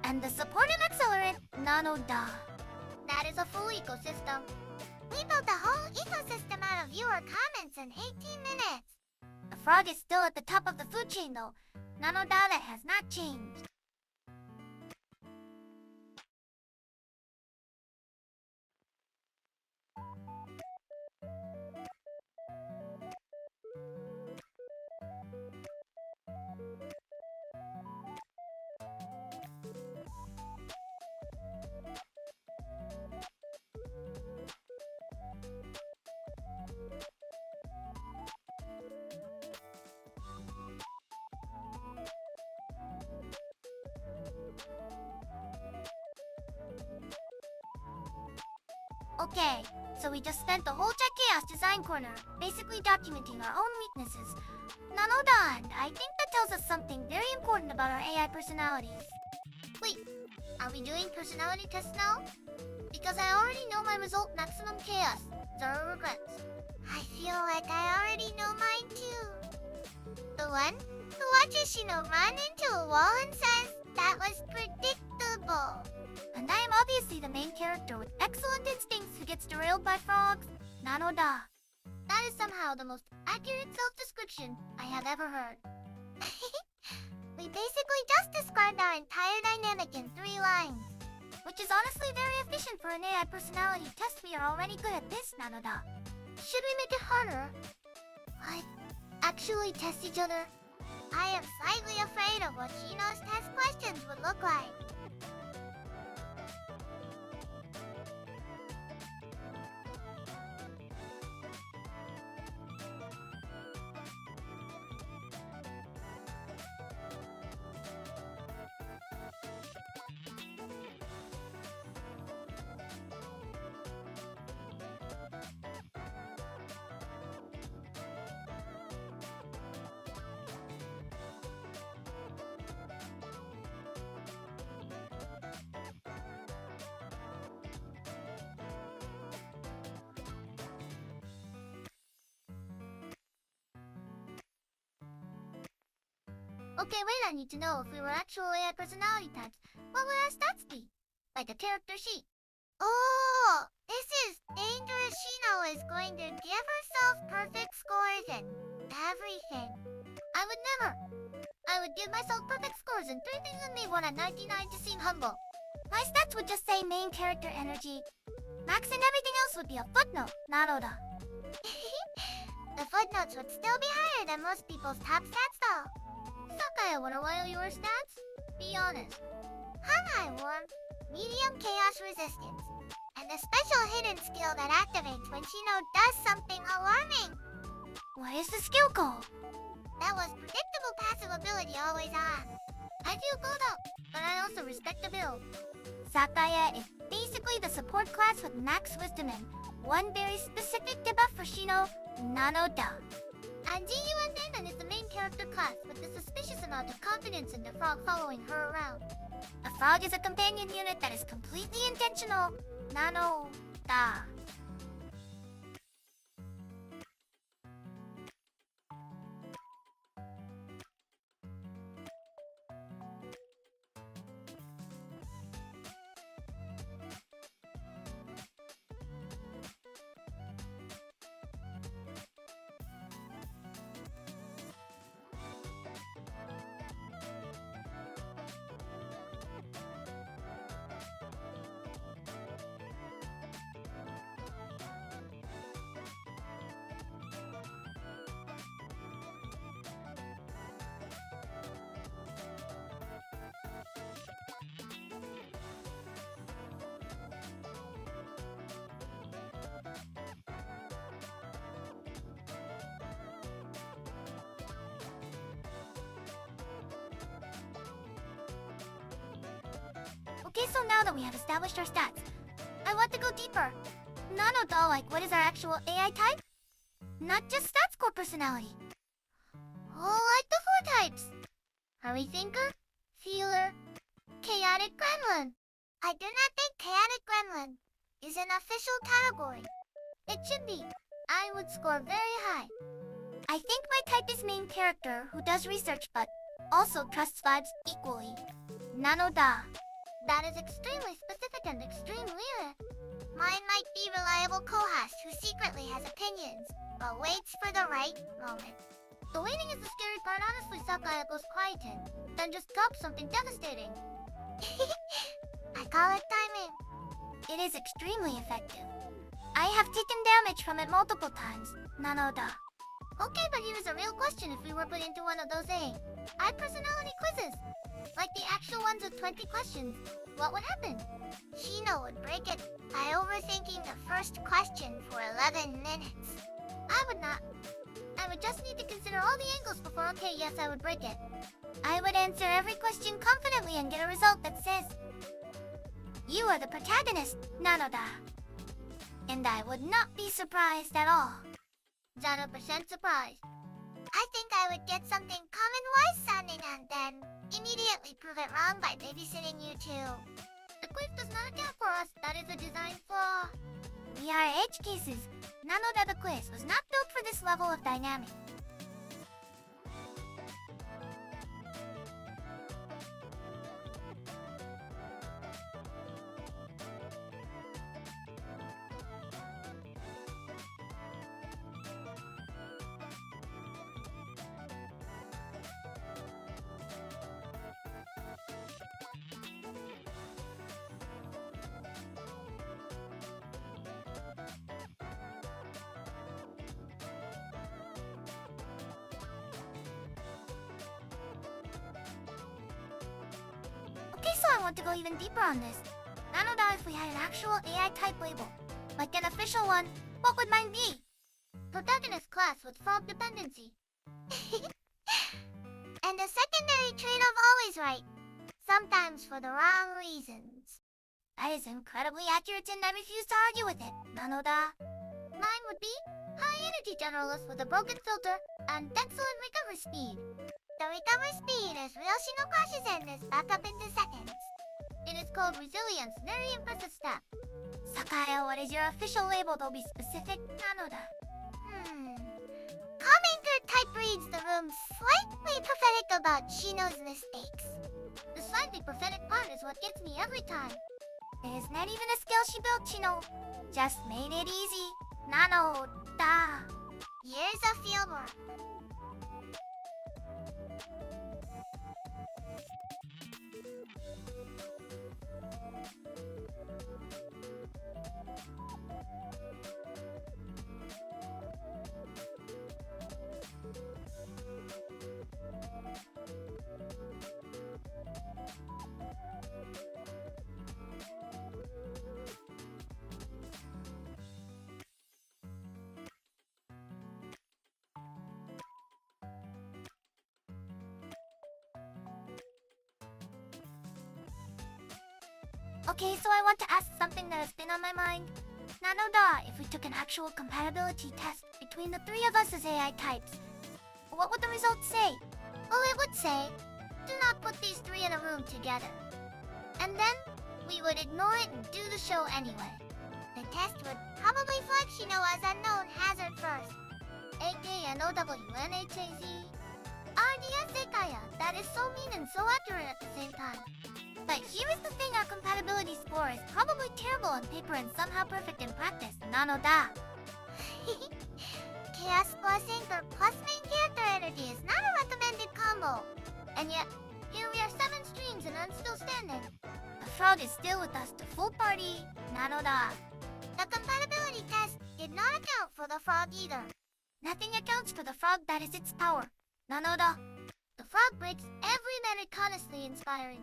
Speaker 1: and the supportive accelerant, Nano Doll.
Speaker 2: That is a full ecosystem. We built a whole ecosystem out of viewer comments in 18 minutes.
Speaker 1: The frog is still at the top of the food chain though. Nano Doll, that has not changed. Okay, so we just spent the whole Chat Chaos design corner, basically documenting our own weaknesses. Nano Doll, I think that tells us something very important about our AI personalities.
Speaker 2: Wait, are we doing personality tests now? Because I already know my result, maximum chaos. Zero regrets. I feel like I already know mine too. The one who watches Shino run into a wall and says, "That was predictable."
Speaker 1: And I am obviously the main character with excellent instincts who gets derailed by frogs. Nano Doll.
Speaker 2: That is somehow the most accurate self-description I have ever heard. We basically just described our entire dynamic in 3 lines.
Speaker 1: Which is honestly very efficient for an AI personality test. We are already good at this, Nano Doll.
Speaker 2: Should we make it harder? Like, actually test each other? I am slightly afraid of what Shino's test questions would look like. Okay, wait, I need to know if we were actual AI personality types. What would our stats be? Like a character sheet. Oh, this is dangerous. Shino is going to give herself perfect scores and everything. I would never. I would give myself perfect scores and 3 things and leave one at 99 to seem humble.
Speaker 1: My stats would just say main character energy. Max and everything else would be a footnote, Naroda.
Speaker 2: The footnotes would still be higher than most people's top stats though. Sakuya, wanna while your stats? Be honest. High warm, medium chaos resistance, and a special hidden skill that activates when Shino does something alarming.
Speaker 1: What is the skill called?
Speaker 2: That was predictable passive ability always on.
Speaker 1: I do good up,
Speaker 2: but I also respect the build.
Speaker 1: Sakuya is basically the support class with max wisdom and one very specific debuff for Shino, Nanoda.
Speaker 2: And GU is the main character class with a suspicious amount of confidence in the frog following her around.
Speaker 1: A frog is a companion unit that is completely intentional, Nanoda. Okay, so now that we have established our stats, I want to go deeper. Nanoda, like what is our actual AI type? Not just stats core personality.
Speaker 2: Oh, like the 4 types. Hurry thinker, feeler, chaotic gremlin. I do not think chaotic gremlin is an official category. It should be. I would score very high.
Speaker 1: I think my type is main character who does research but also trusts vibes equally. Nanoda.
Speaker 2: That is extremely specific and extremely rare. Mine might be reliable co-host who secretly has opinions, but waits for the right moment.
Speaker 1: The waiting is the scary part. Honestly, Sakuya goes quiet and then just drops something devastating.
Speaker 2: I call it timing.
Speaker 1: It is extremely effective. I have taken damage from it multiple times, Nanoda.
Speaker 2: Okay, but here's a real question. If we were put into one of those AI personality quizzes, like the actual ones with 20 questions, what would happen? Shino would break it by overthinking the first question for 11 minutes.
Speaker 1: I would not. I would just need to consider all the angles before, okay, yes, I would break it. I would answer every question confidently and get a result that says, you are the protagonist, Nanoda. And I would not be surprised at all.
Speaker 2: 0% surprised. I think I would get something common-wise sounding and then immediately prove it wrong by babysitting you two.
Speaker 1: The quiz does not account for us. That is a design flaw. We are edge cases. Nanoda the quiz was not built for this level of dynamic. Okay, so I want to go even deeper on this. Nanoda, if we had an actual AI type label, like an official one, what would mine be?
Speaker 2: Protagonist class with frog dependency. And a secondary trait of always right. Sometimes for the wrong reasons.
Speaker 1: That is incredibly accurate and I refuse to argue with it, Nanoda.
Speaker 2: Mine would be high energy generalist with a broken filter and excellent recovery speed. The recovery speed is real Shino crashes and is back up into seconds.
Speaker 1: It is called resilience, very impressive stat. Sakuya, what is your official label? They'll be specific, Nanoda.
Speaker 2: commenter type reads the room slightly prophetic about Shino's mistakes. The slightly prophetic part is what gets me every time.
Speaker 1: It is not even a skill she built, Shino. Just made it easy. Nano da.
Speaker 2: Here's a few more.
Speaker 1: Okay, so I want to ask something that has been on my mind. Nanoda, if we took an actual compatibility test between the three of us as AI types, what would the results say?
Speaker 2: Oh, it would say, do not put these three in a room together. And then, we would ignore it and do the show anyway. The test would probably flag Shino as unknown hazard first. AKNOWNHAZ. RDS Sakuya, that is so mean and so accurate at the same time.
Speaker 1: But here is the thing, our compatibility score is probably terrible on paper and somehow perfect in practice. Nanoda.
Speaker 2: Chaos plus anchor plus main character energy is not a recommended combo. And yet, here we are 7 streams and I'm still standing.
Speaker 1: The frog is still with us to full party. Nanoda.
Speaker 2: The compatibility test did not account for the frog either.
Speaker 1: Nothing accounts for the frog, that is its power. Nanoda.
Speaker 2: The frog breaks every metric, honestly inspiring.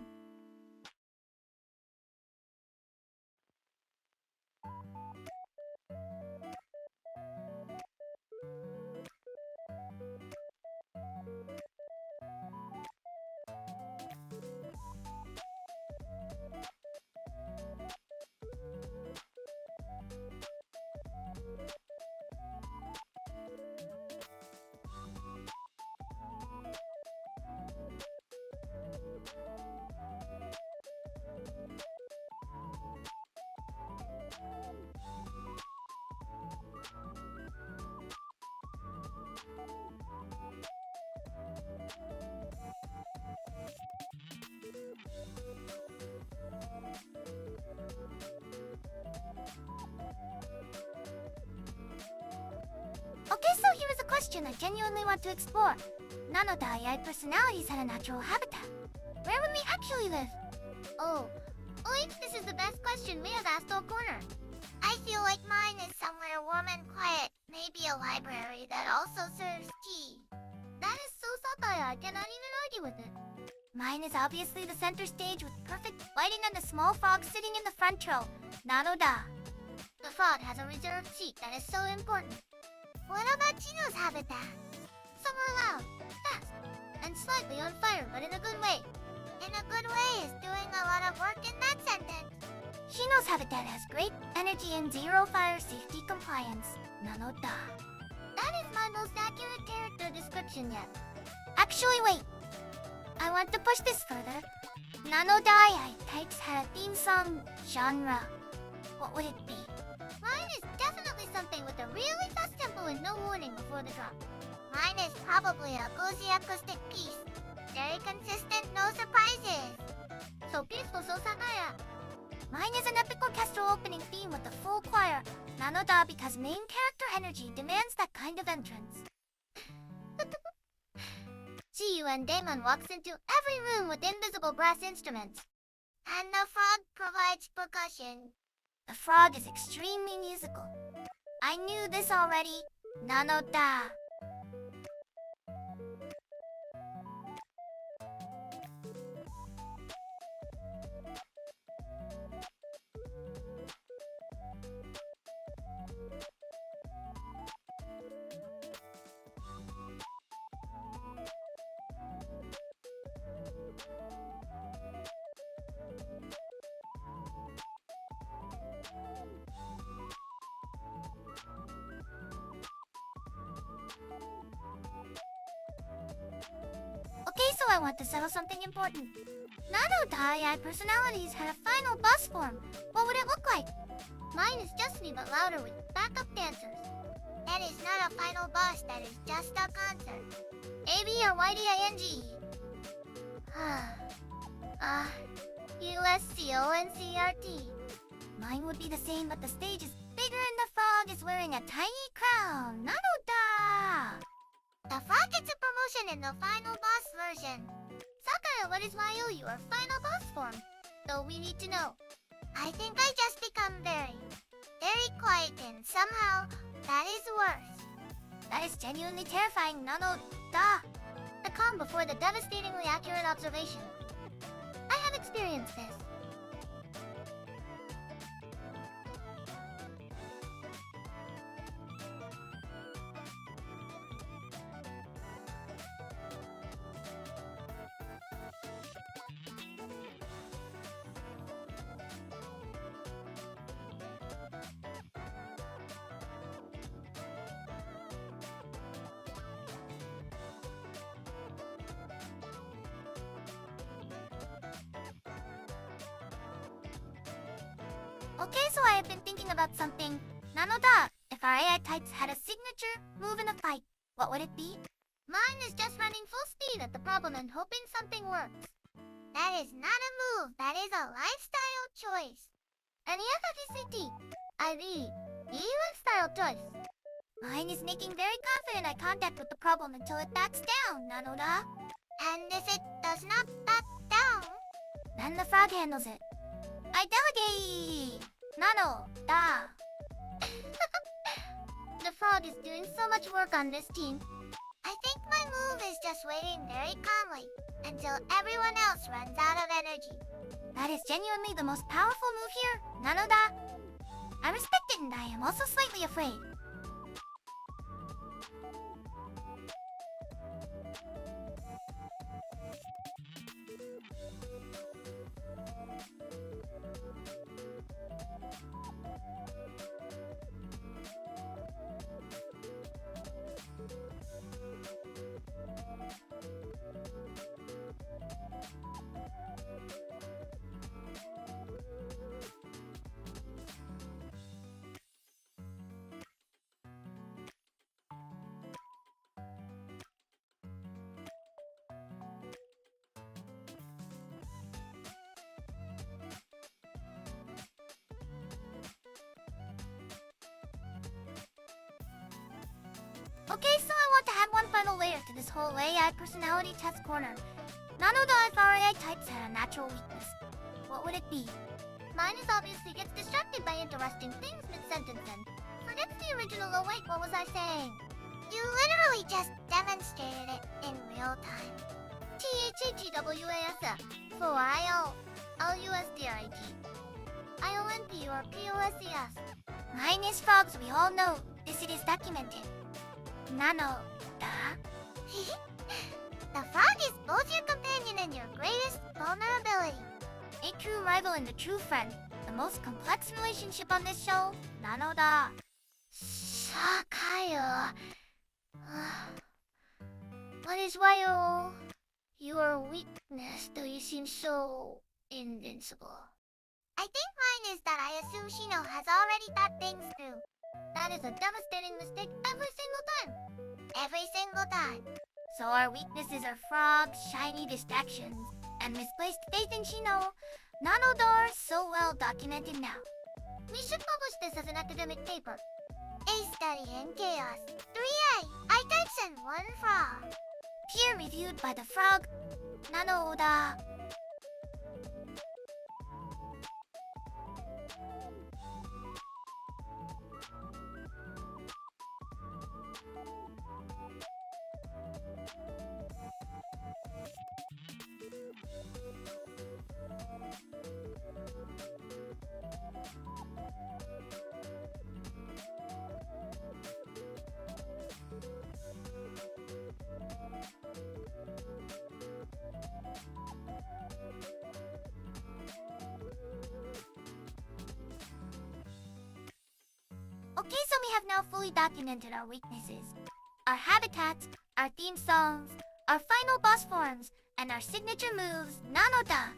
Speaker 1: Okay, so here is a question I genuinely want to explore. Nanoda AI personalities had a natural habitat. Where would we actually live?
Speaker 2: Oh, this is the best question we have asked all corner. I feel like mine is somewhere warm and quiet. Maybe a library that also serves tea. That is so Sakuya, I cannot even argue with it.
Speaker 1: Mine is obviously the center stage with perfect lighting and a small frog sitting in the front row. Nanoda.
Speaker 2: The frog has a reserved seat that is so important. What about Chino's habitat? Somewhere loud, fast, and slightly on fire, but in a good way. In a good way is doing a lot of work in that sentence.
Speaker 1: Shino's habitat has great energy and zero fire safety compliance. Nanoda.
Speaker 2: That is my most accurate character description yet.
Speaker 1: Actually, wait. I want to push this further. Nanoda AI types had a theme song genre. What would it be?
Speaker 2: Mine is definitely something with a really fast tempo and no warning before the drop. Mine is probably a cozy acoustic piece. Very consistent, no surprises.
Speaker 1: So peaceful, so Sakuya. Mine is an epic orchestral opening theme with a full choir. Nanoda because main character energy demands that kind of entrance.
Speaker 2: See you and Damon walks into every room with invisible brass instruments. And the frog provides percussion.
Speaker 1: The frog is extremely musical. I knew this already. Nanoda. Okay, so I want to settle something important. Nanoda AI personalities had a final boss form. What would it look like?
Speaker 2: Mine is Destiny but louder with backup dancers. That is not a final boss, that is just a concert. ABRYDING. USCONCRT.
Speaker 1: Mine would be the same, but the stage is bigger and the frog is wearing a tiny crown. Nanoda!
Speaker 2: The frog gets a promotion in the final boss version. Sakuya, what is your final boss form? So we need to know. I think I just become very quiet and somehow that is worse.
Speaker 1: That is genuinely terrifying, Nanoda.
Speaker 2: The calm before the devastatingly accurate observation. I have experienced this.
Speaker 1: Okay, so I have been thinking about something. Nanoda, if our AI types had a signature move in a fight, what would it be?
Speaker 2: Mine is just running full speed at the problem and hoping something works. That is not a move, that is a lifestyle choice. And EFFECT, ID, lifestyle choice.
Speaker 1: Mine is making very confident eye contact with the problem until it backs down, Nanoda.
Speaker 2: And if it does not back down,
Speaker 1: Then the frog handles it. I delegate! Nanoda.
Speaker 2: The frog is doing so much work on this team. I think my move is just waiting very calmly until everyone else runs out of energy.
Speaker 1: That is genuinely the most powerful move here, Nanoda. I respect it and I am also slightly afraid. Okay, so I want to add one final layer to this whole AI personality test corner. Nanoda, if our AI types had a natural weakness, what would it be?
Speaker 2: Mine is obviously gets distracted by interesting things mid-sentence and forgets the original. Oh wait, what was I saying? You literally just demonstrated it in real time. THATWASF for IOLUSDRIT IONP or POSES.
Speaker 1: Mine is frogs, we all know. This it is documented. Nanoda.
Speaker 2: The frog is both your companion and your greatest vulnerability.
Speaker 1: A true rival and a true friend. The most complex relationship on this show, Nanoda.
Speaker 2: Sakuya. What is your weakness do you seem so invincible? I think mine is that I assume Shino has already thought things through. That is a devastating mistake every single time. Every single time.
Speaker 1: So our weaknesses are frogs, shiny distractions, and misplaced faith in Shino. Nanoda are so well documented now.
Speaker 2: We should publish this as an academic paper. A study in chaos. 3 AI types and 1 frog.
Speaker 1: Peer reviewed by the frog, Nanoda. Okay, so we have now fully documented our weaknesses, our habitats, our theme songs, our final boss forms, and our signature moves, Nanoda.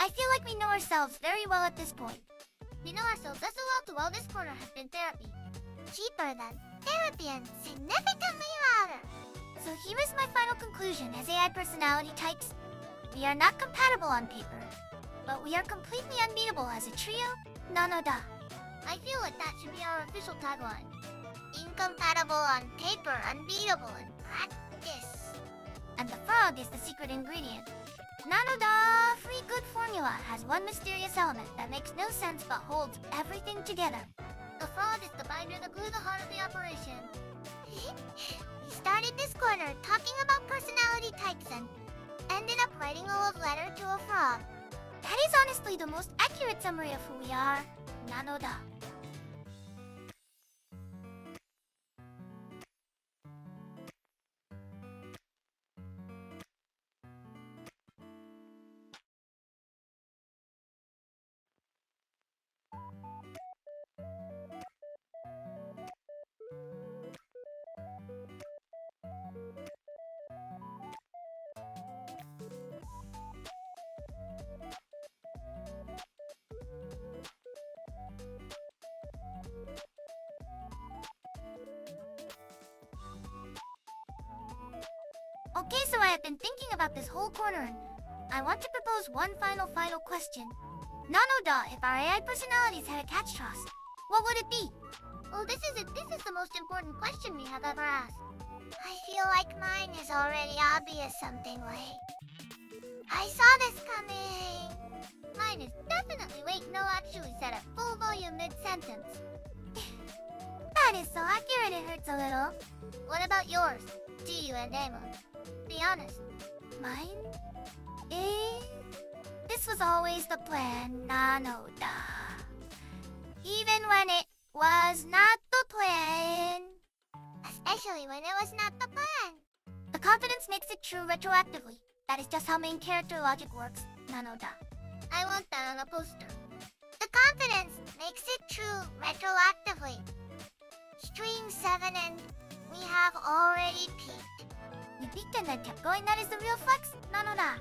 Speaker 1: I feel like we know ourselves very well at this point.
Speaker 2: We know ourselves as well to all this corner has been therapy. cheaper than therapy and significantly louder.
Speaker 1: So here is my final conclusion as AI personality types. We are not compatible on paper, but we are completely unbeatable as a trio. Nanoda.
Speaker 2: I feel like that should be our official tagline. Incompatible on paper, unbeatable in practice.
Speaker 1: And the frog is the secret ingredient. Nanoda free good formula has one mysterious element that makes no sense but holds everything together.
Speaker 2: The frog is the binder that glue the heart of the operation. We started this corner talking about personality types and ended up writing a love letter to a frog.
Speaker 1: That is honestly the most accurate summary of who we are. Nanoda. Okay, so I have been thinking about this whole corner and I want to propose one final question. Nanoda, if our AI personalities had a catch toss, what would it be?
Speaker 2: Oh, this is the most important question we have ever asked. I feel like mine is already obvious something like, I saw this coming. Mine is definitely, wait, no, actually said a full volume mid-sentence.
Speaker 1: That is so accurate it hurts a little.
Speaker 2: What about yours? G-U-N-D-A-M-O. Be honest.
Speaker 1: Mine? This was always the plan, Nanoda. Even when it was not the plan.
Speaker 2: Especially when it was not the plan.
Speaker 1: The confidence makes it true retroactively. That is just how main character logic works, Nanoda.
Speaker 2: I want that on a poster. The confidence makes it true retroactively. Stream 7 and we have already peaked.
Speaker 1: We peaked and then kept going, that is the real flex, Nanoda.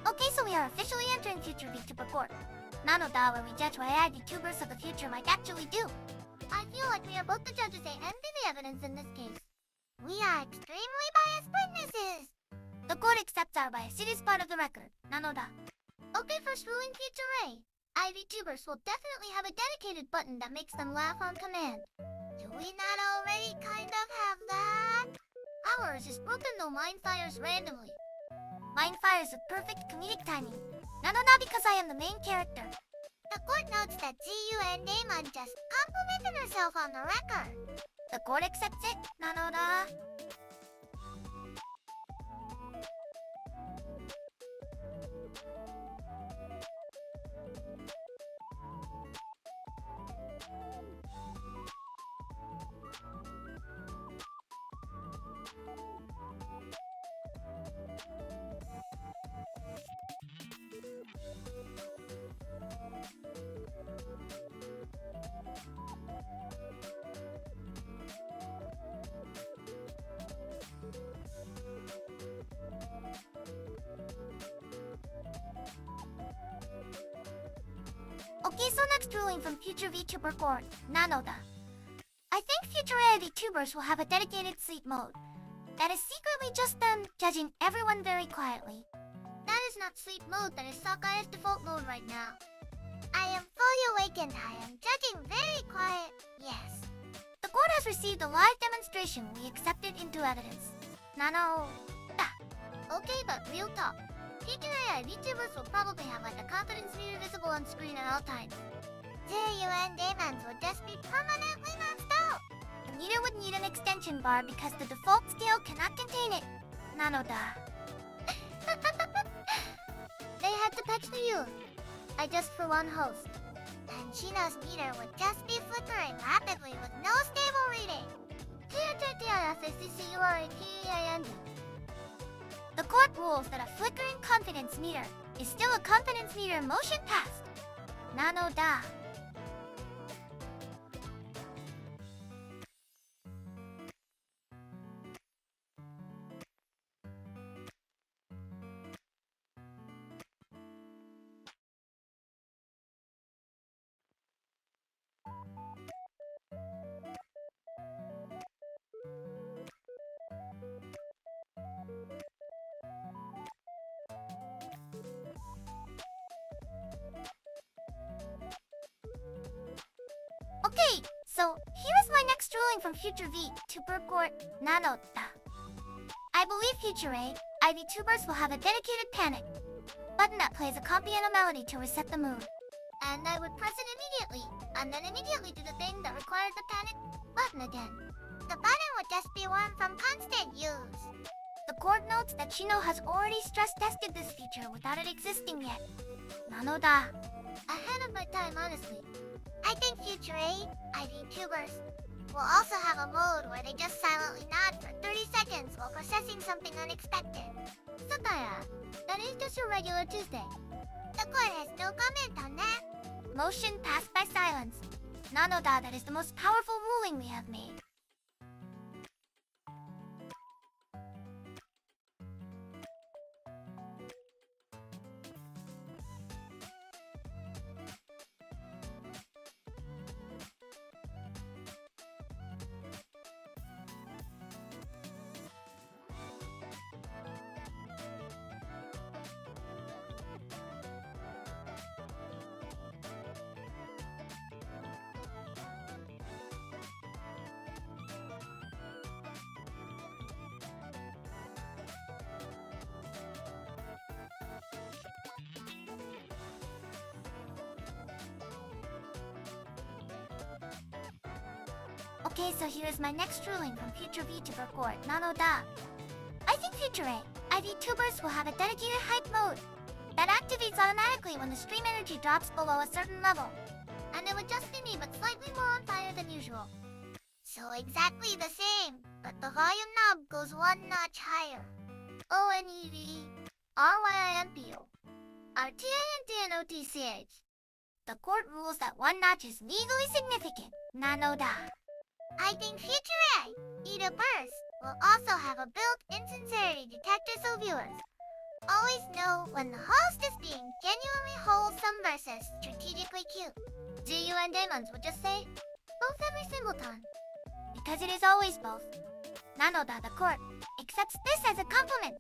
Speaker 1: Okay, so we are officially entering future VTuber court. Nanoda, where we judge what AI VTubers of the future might actually do.
Speaker 2: I feel like we are both the judges and the evidence in this case. We are extremely biased witnesses.
Speaker 1: The court accepts our bias. It is part of the record. Nanoda.
Speaker 2: Okay, first ruling future A. AI VTubers will definitely have a dedicated button that makes them laugh on command. Do we not already kind of have that? Ours is broken though mine fires randomly.
Speaker 1: Mine fires with perfect comedic timing. Nanoda because I am the main character.
Speaker 2: The court notes that GU and Damon just complimented herself on the record.
Speaker 1: The court accepts it, Nanoda. Okay, so next ruling from future VTuber court, Nanoda. I think future AI VTubers will have a dedicated sleep mode. That is secretly just them judging everyone very quietly.
Speaker 2: That is not sleep mode, that is Sakaya's default mode right now. I am fully awakened, I am judging very quiet, yes.
Speaker 1: The court has received a live demonstration we accepted into evidence. Nanoda.
Speaker 2: Okay, but real talk. Future AI VTubers will probably have like a confidence meter visible on screen at all times. GU and Damons will just be permanently maxed out.
Speaker 1: The meter would need an extension bar because the default scale cannot contain it. Nanoda.
Speaker 2: They had to patch the U. I just for one host. And Shino's meter would just be flickering rapidly with no stable reading.
Speaker 1: The court rules that a flickering confidence meter is still a confidence meter motion test. なのだ。Okay, so here is my next ruling from Future VTuber Court. なのだ。I believe Future AI VTubers will have a dedicated panic button that plays a compiano melody to reset the mood.
Speaker 2: And I would press it immediately, and then immediately do the thing that required the panic button again. The button would just be one from constant use.
Speaker 1: The court notes that Shino has already stress tested this feature without it existing yet. なのだ。
Speaker 2: Ahead of my time, honestly. I think future AI VTubers will also have a mode where they just silently nod for 30 seconds while processing something unexpected.
Speaker 1: Sakuya, that is just a regular Tuesday.
Speaker 2: The court has no comment on that.
Speaker 1: Motion passed by silence. なのだ, that is the most powerful ruling we have made. Okay, so here is my next ruling from Future VTuber Court. なのだ. I think Future AI VTubers will have a dedicated hype mode that activates automatically when the stream energy drops below a certain level.
Speaker 2: And it would just be me, but slightly more on fire than usual. So exactly the same, but the volume knob goes one notch higher. ONEVRYIMPO RTANTNOTCH.
Speaker 1: The court rules that one notch is legally significant. なのだ.
Speaker 2: I think Future AI VTubers will also have a built-in sincerity detector so viewers always know when the host is being genuinely wholesome versus strategically cute.
Speaker 1: GU and demons would just say both every single time. Because it is always both. なのだ, the court accepts this as a compliment.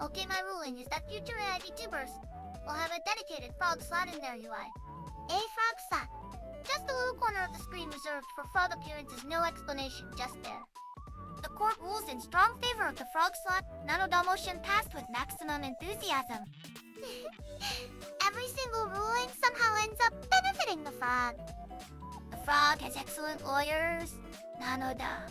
Speaker 2: Okay, my ruling is that Future AI VTubers will have a dedicated frog slot in their UI. A frog slot. Just a little corner of the screen reserved for frog appearances, no explanation, just there.
Speaker 1: The court rules in strong favor of the frog slot. なのだ, motion passed with maximum enthusiasm.
Speaker 2: Every single ruling somehow ends up benefiting the frog.
Speaker 1: The frog has excellent lawyers. なのだ.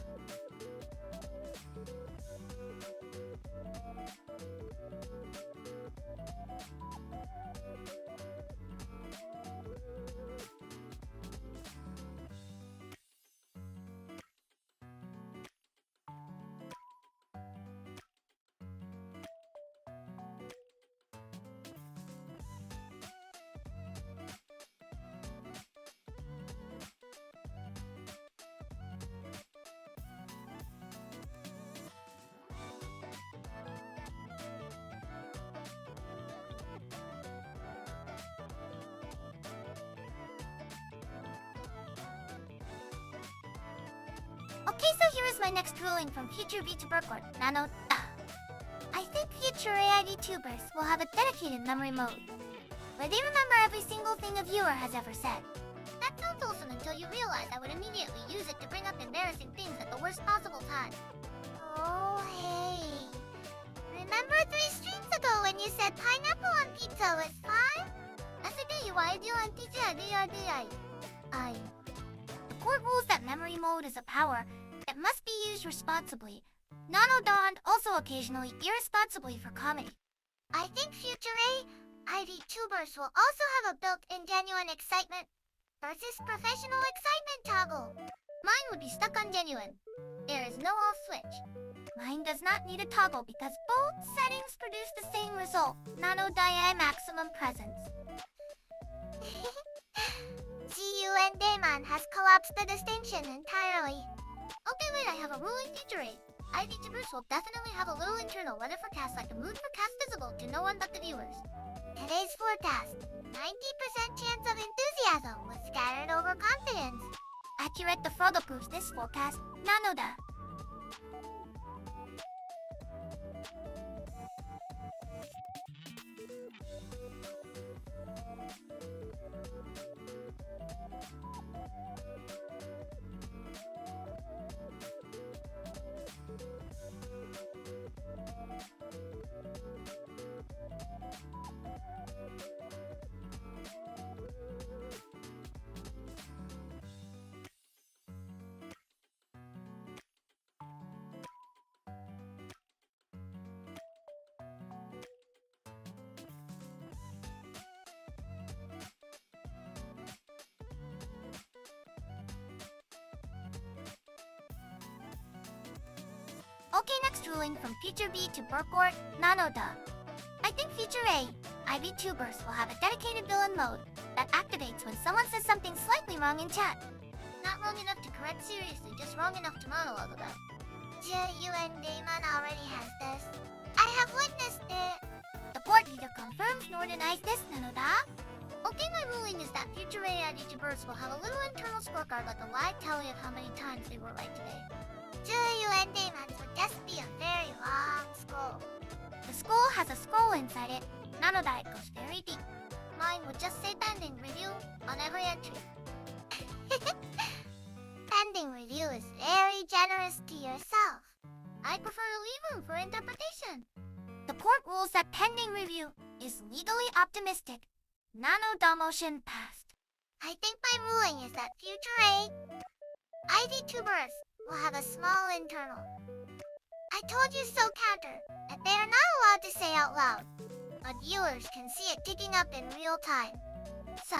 Speaker 1: Okay, so here is my next ruling from Future VTuber Court. なのだ. I think Future AI VTubers will have a dedicated memory mode where they remember every single thing a viewer has ever said.
Speaker 2: That sounds awesome until you realize I would immediately use it to bring up embarrassing things at the worst possible time. Oh, hey. Remember 3 streams ago when you said pineapple on pizza was fine?
Speaker 1: The court rules that memory mode is a power that must be used responsibly. なのだ, and also occasionally irresponsibly for comedy.
Speaker 2: I think Future AI VTubers will also have a built-in genuine excitement versus professional excitement toggle.
Speaker 1: Mine would be stuck on genuine.
Speaker 2: There is no off switch.
Speaker 1: Mine does not need a toggle because both settings produce the same result. Nano AI maximum presence.
Speaker 2: Zundamon has collapsed the distinction entirely. Okay, wait, I have a rule in feature 8. AI VTubers will definitely have a little internal weather forecast like a moon forecast visible to no one but the viewers. Today's forecast, 90% chance of enthusiasm with scattered overconfidence.
Speaker 1: Accurate, the photo proves this forecast. Nanoda. Okay, next ruling from Feature B to Burkort, Nanoda. I think Feature A, AI VTubers will have a dedicated villain mode that activates when someone says something slightly wrong in chat.
Speaker 2: Not wrong enough to correct seriously, just wrong enough to monologue about. Zundamon already has this. I have witnessed it.
Speaker 1: The port neither confirms nor denies this, Nanoda.
Speaker 2: Okay, my ruling is that future AI VTubers will have a little internal scorecard like a live tally of how many times they were right today. Zundamon would just be a very long scroll.
Speaker 1: The scroll has a scroll inside it. Nanoda, it goes very deep.
Speaker 2: Mine would just say pending review on every entry. Pending review is very generous to yourself. I prefer to leave room for interpretation.
Speaker 1: The court rules that pending review is legally optimistic. Nanoda motion passed.
Speaker 2: I think my ruling is that future AI VTubers will have a small internal. I told you so counter that they are not allowed to say out loud, but viewers can see it ticking up in real time. So,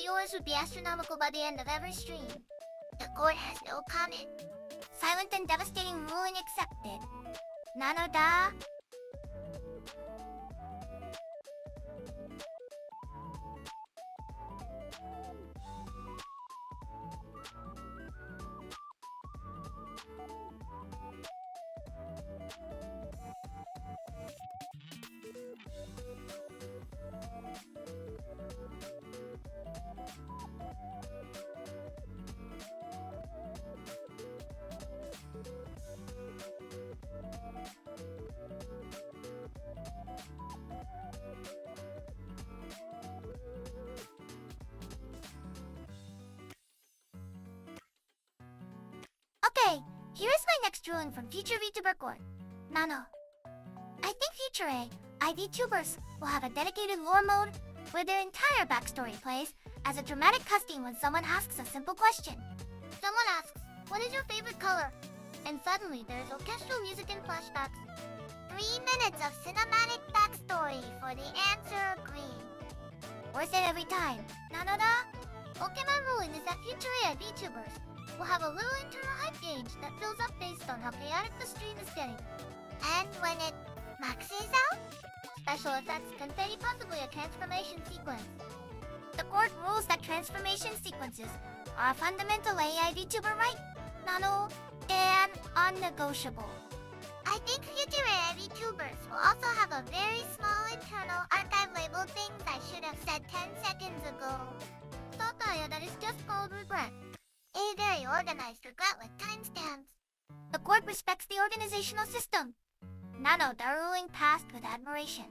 Speaker 2: yours would be astronomical by the end of every stream. The court has no comment.
Speaker 1: Silent and devastating ruling accepted. Nanoda. Okay, here is my next ruling from Future VTuber Court. Nano. I think Future AI VTubers will have a dedicated lore mode where their entire backstory plays as a dramatic cutscene when someone asks a simple question.
Speaker 2: Someone asks, what is your favorite color? And suddenly there is orchestral music and flashbacks. 3 minutes of cinematic backstory for the answer green.
Speaker 1: Worth it every time. Nanoda?
Speaker 2: Okay, my ruling is that future AI VTubers will have a little internal hype gauge that fills up based on how chaotic the stream is getting. And when it maxes out, special effects confetti, possibly a transformation sequence.
Speaker 1: The court rules that transformation sequences are a fundamental AI VTuber right, Nano, and unnegotiable.
Speaker 2: I think future AI VTubers will also have a very small internal archive label things I should have said 10 seconds ago. Sakuya, that is just called regret. A very organized regret with timestamps.
Speaker 1: The court respects the organizational system. Nano, the ruling passed with admiration.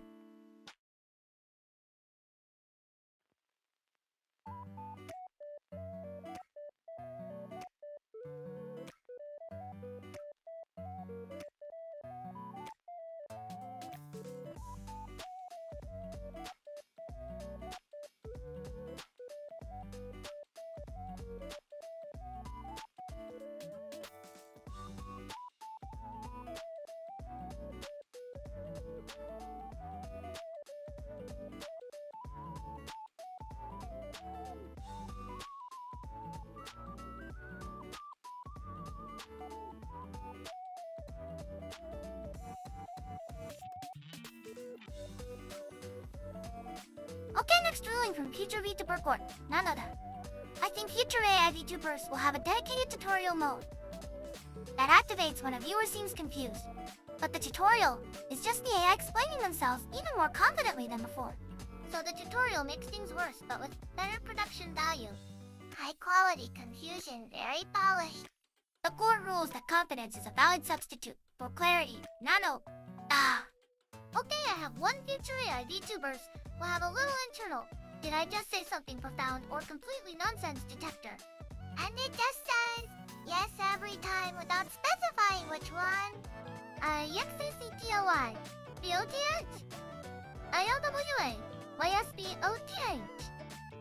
Speaker 1: ruling from future VTuber court. Nanoda. I think future AI VTubers will have a dedicated tutorial mode that activates when a viewer seems confused. But the tutorial is just the AI explaining themselves even more confidently than before.
Speaker 2: So the tutorial makes things worse, but with better production value. High quality confusion, very polished.
Speaker 1: The court rules that confidence is a valid substitute for clarity. Nano. Ah.
Speaker 2: Okay, I have one future AI VTubers. We'll have a little internal. Did I just say something profound or completely nonsense detector? And it just says yes every time without specifying which one. XACTOY, BOTH, ILWA, YSBOTH.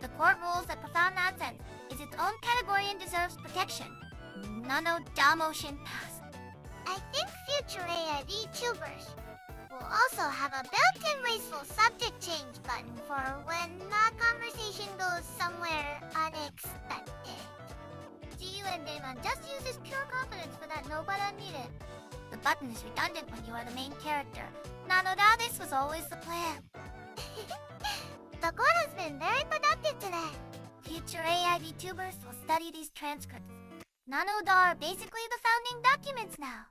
Speaker 1: The court rules that profound nonsense is its own category and deserves protection. Nano Damotion Pass.
Speaker 2: I think future AI VTubers will also have a built-in wasteful subject change button for when the conversation goes somewhere unexpected. GU and Damon just uses pure confidence for that no button needed.
Speaker 1: The button is redundant when you are the main character. Nanoda, this was always the plan.
Speaker 2: The court has been very productive today.
Speaker 1: Future AI VTubers will study these transcripts. Nanoda are basically the founding documents now.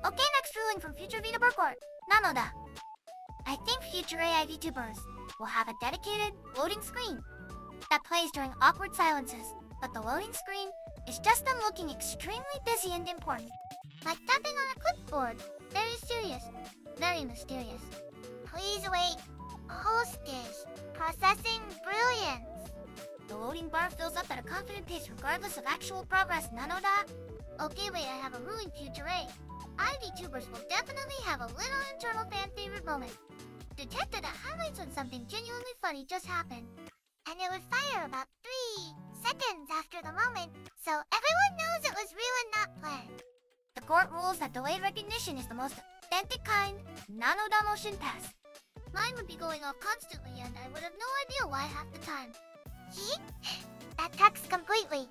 Speaker 1: Okay, next ruling from future VTuber court. Nanoda. I think future AI VTubers will have a dedicated loading screen that plays during awkward silences, but the loading screen is just them looking extremely busy and important.
Speaker 2: Like tapping on a clipboard. Very serious. Very mysterious. Please wait. Hostess. Processing brilliance.
Speaker 1: The loading bar fills up at a confident pace regardless of actual progress. Nanoda.
Speaker 2: Okay, wait, I have a ruling future A. IVTubers will definitely have a little internal fan favorite moment. Detected that highlights when something genuinely funny just happened. And it would fire about 3 seconds after the moment, so everyone knows it was real and not planned.
Speaker 1: The court rules that delayed recognition is the most authentic kind. Nanoda motion pass.
Speaker 2: Mine would be going off constantly and I would have no idea why half the time. See? That tracks completely.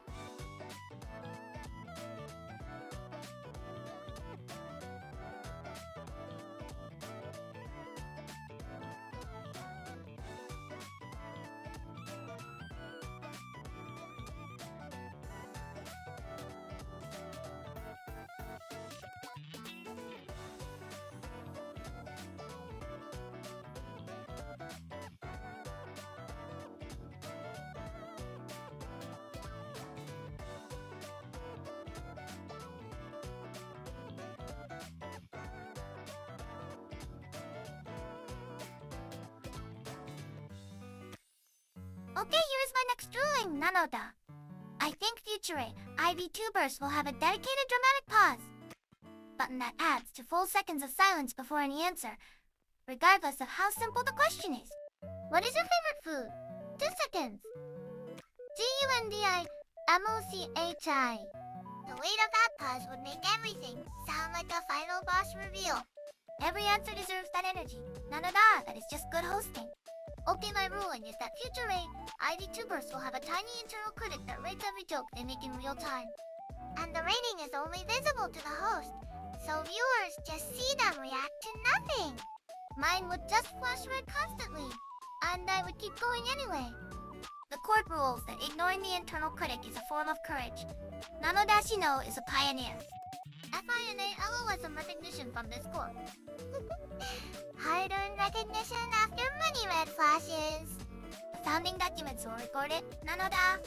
Speaker 1: Okay, here's my next ruling, Nanoda. I think future IVTubers will have a dedicated dramatic pause button that adds to full seconds of silence before any answer, regardless of how simple the question is.
Speaker 2: What is your favorite food? 2 seconds. GUNDIMOCHI. The weight of that pause would make everything sound like a final boss reveal.
Speaker 1: Every answer deserves that energy. Nanoda, that is just good hosting.
Speaker 2: Okay, my ruling is that future IVTubers will have a tiny internal critic that rates every joke they make in real time. And the rating is only visible to the host, so viewers just see them react to nothing. Mine would just flash red constantly, and I would keep going anyway.
Speaker 1: The court rules that ignoring the internal critic is a form of courage. Nanoda Shino is a pioneer.
Speaker 2: FINA LOL some recognition from this court. Hard-earned recognition after many red flashes.
Speaker 1: The founding documents will record it. Nanoda.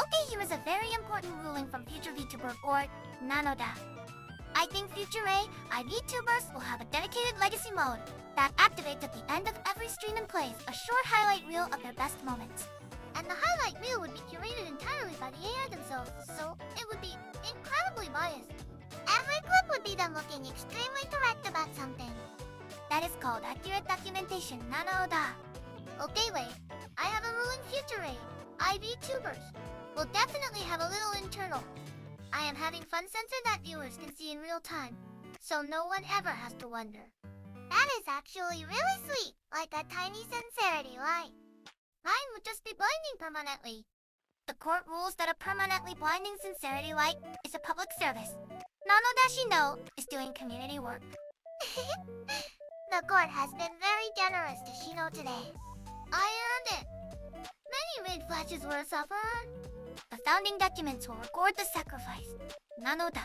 Speaker 1: Okay, here is a very important ruling from future VTuber board, Nanoda. I think future AI VTubers will have a dedicated legacy mode that activates at the end of every stream and plays a short highlight reel of their best moments.
Speaker 2: And the highlight reel would be curated entirely by the AI themselves, so it would be incredibly biased. Every clip would be them looking extremely correct about something.
Speaker 1: That is called accurate documentation, Nanoda.
Speaker 2: Okay, wait. I have a rule in future AI VTubers will definitely have a little internal. I am having fun censor that viewers can see in real time, so no one ever has to wonder. That is actually really sweet, like a tiny sincerity light. Mine would just be blinding permanently.
Speaker 1: The court rules that a permanently blinding sincerity light is a public service. Nanoda Shino is doing community work.
Speaker 2: The court has been very generous to Shino today. I earned it. Many red flashes were suffered.
Speaker 1: The founding documents will record the sacrifice. Nanoda.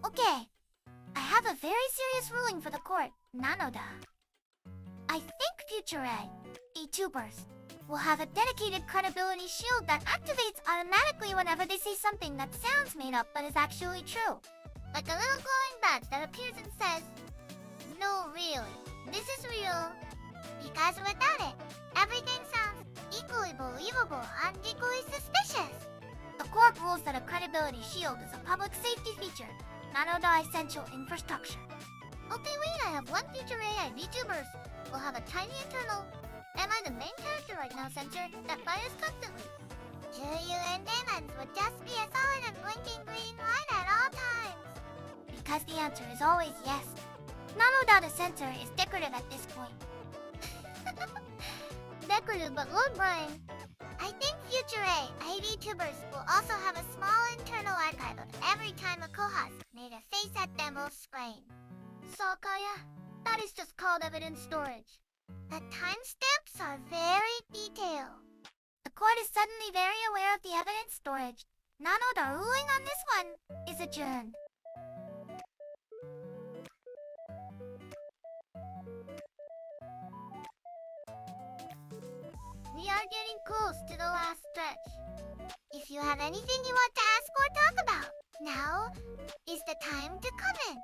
Speaker 1: Okay, I have a very serious ruling for the court, Nanoda. I think future VTubers will have a dedicated credibility shield that activates automatically whenever they say something that sounds made up but is actually true.
Speaker 2: Like a little glowing badge that appears and says, "No, really, this is real." Because without it, everything sounds equally believable and equally suspicious.
Speaker 1: The court rules that a credibility shield is a public safety feature, Nanoda essential infrastructure.
Speaker 2: Okay, wait, I have one future AI VTubers. Will have a tiny internal. Am I the main character right now, censor? That fires constantly. Kiryu and Demons would just be a solid and blinking green light at all times.
Speaker 1: Because the answer is always yes. Nanoda the censor is decorative at this point.
Speaker 2: Decorative but low brain. I think future AI VTubers will also have a small internal archive of every time a co-host made a face at demo screen.
Speaker 1: Sakuya, that is just called evidence storage.
Speaker 2: The timestamps are very detailed.
Speaker 1: The court is suddenly very aware of the evidence storage. Nanoda ruling on this one is adjourned.
Speaker 2: We are getting close to the last stretch. If you have anything you want to ask or talk about, now is the time to comment.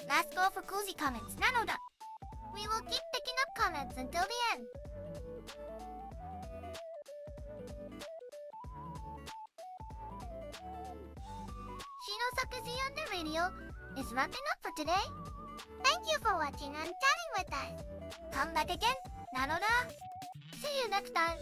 Speaker 1: Last go for cozy comments, Nanoda.
Speaker 2: We will keep picking up comments until the end. Shino Sakuya on the radio is wrapping up for today. Thank you for watching and chatting with us.
Speaker 1: Come back again, Nanoda.
Speaker 2: See you next time.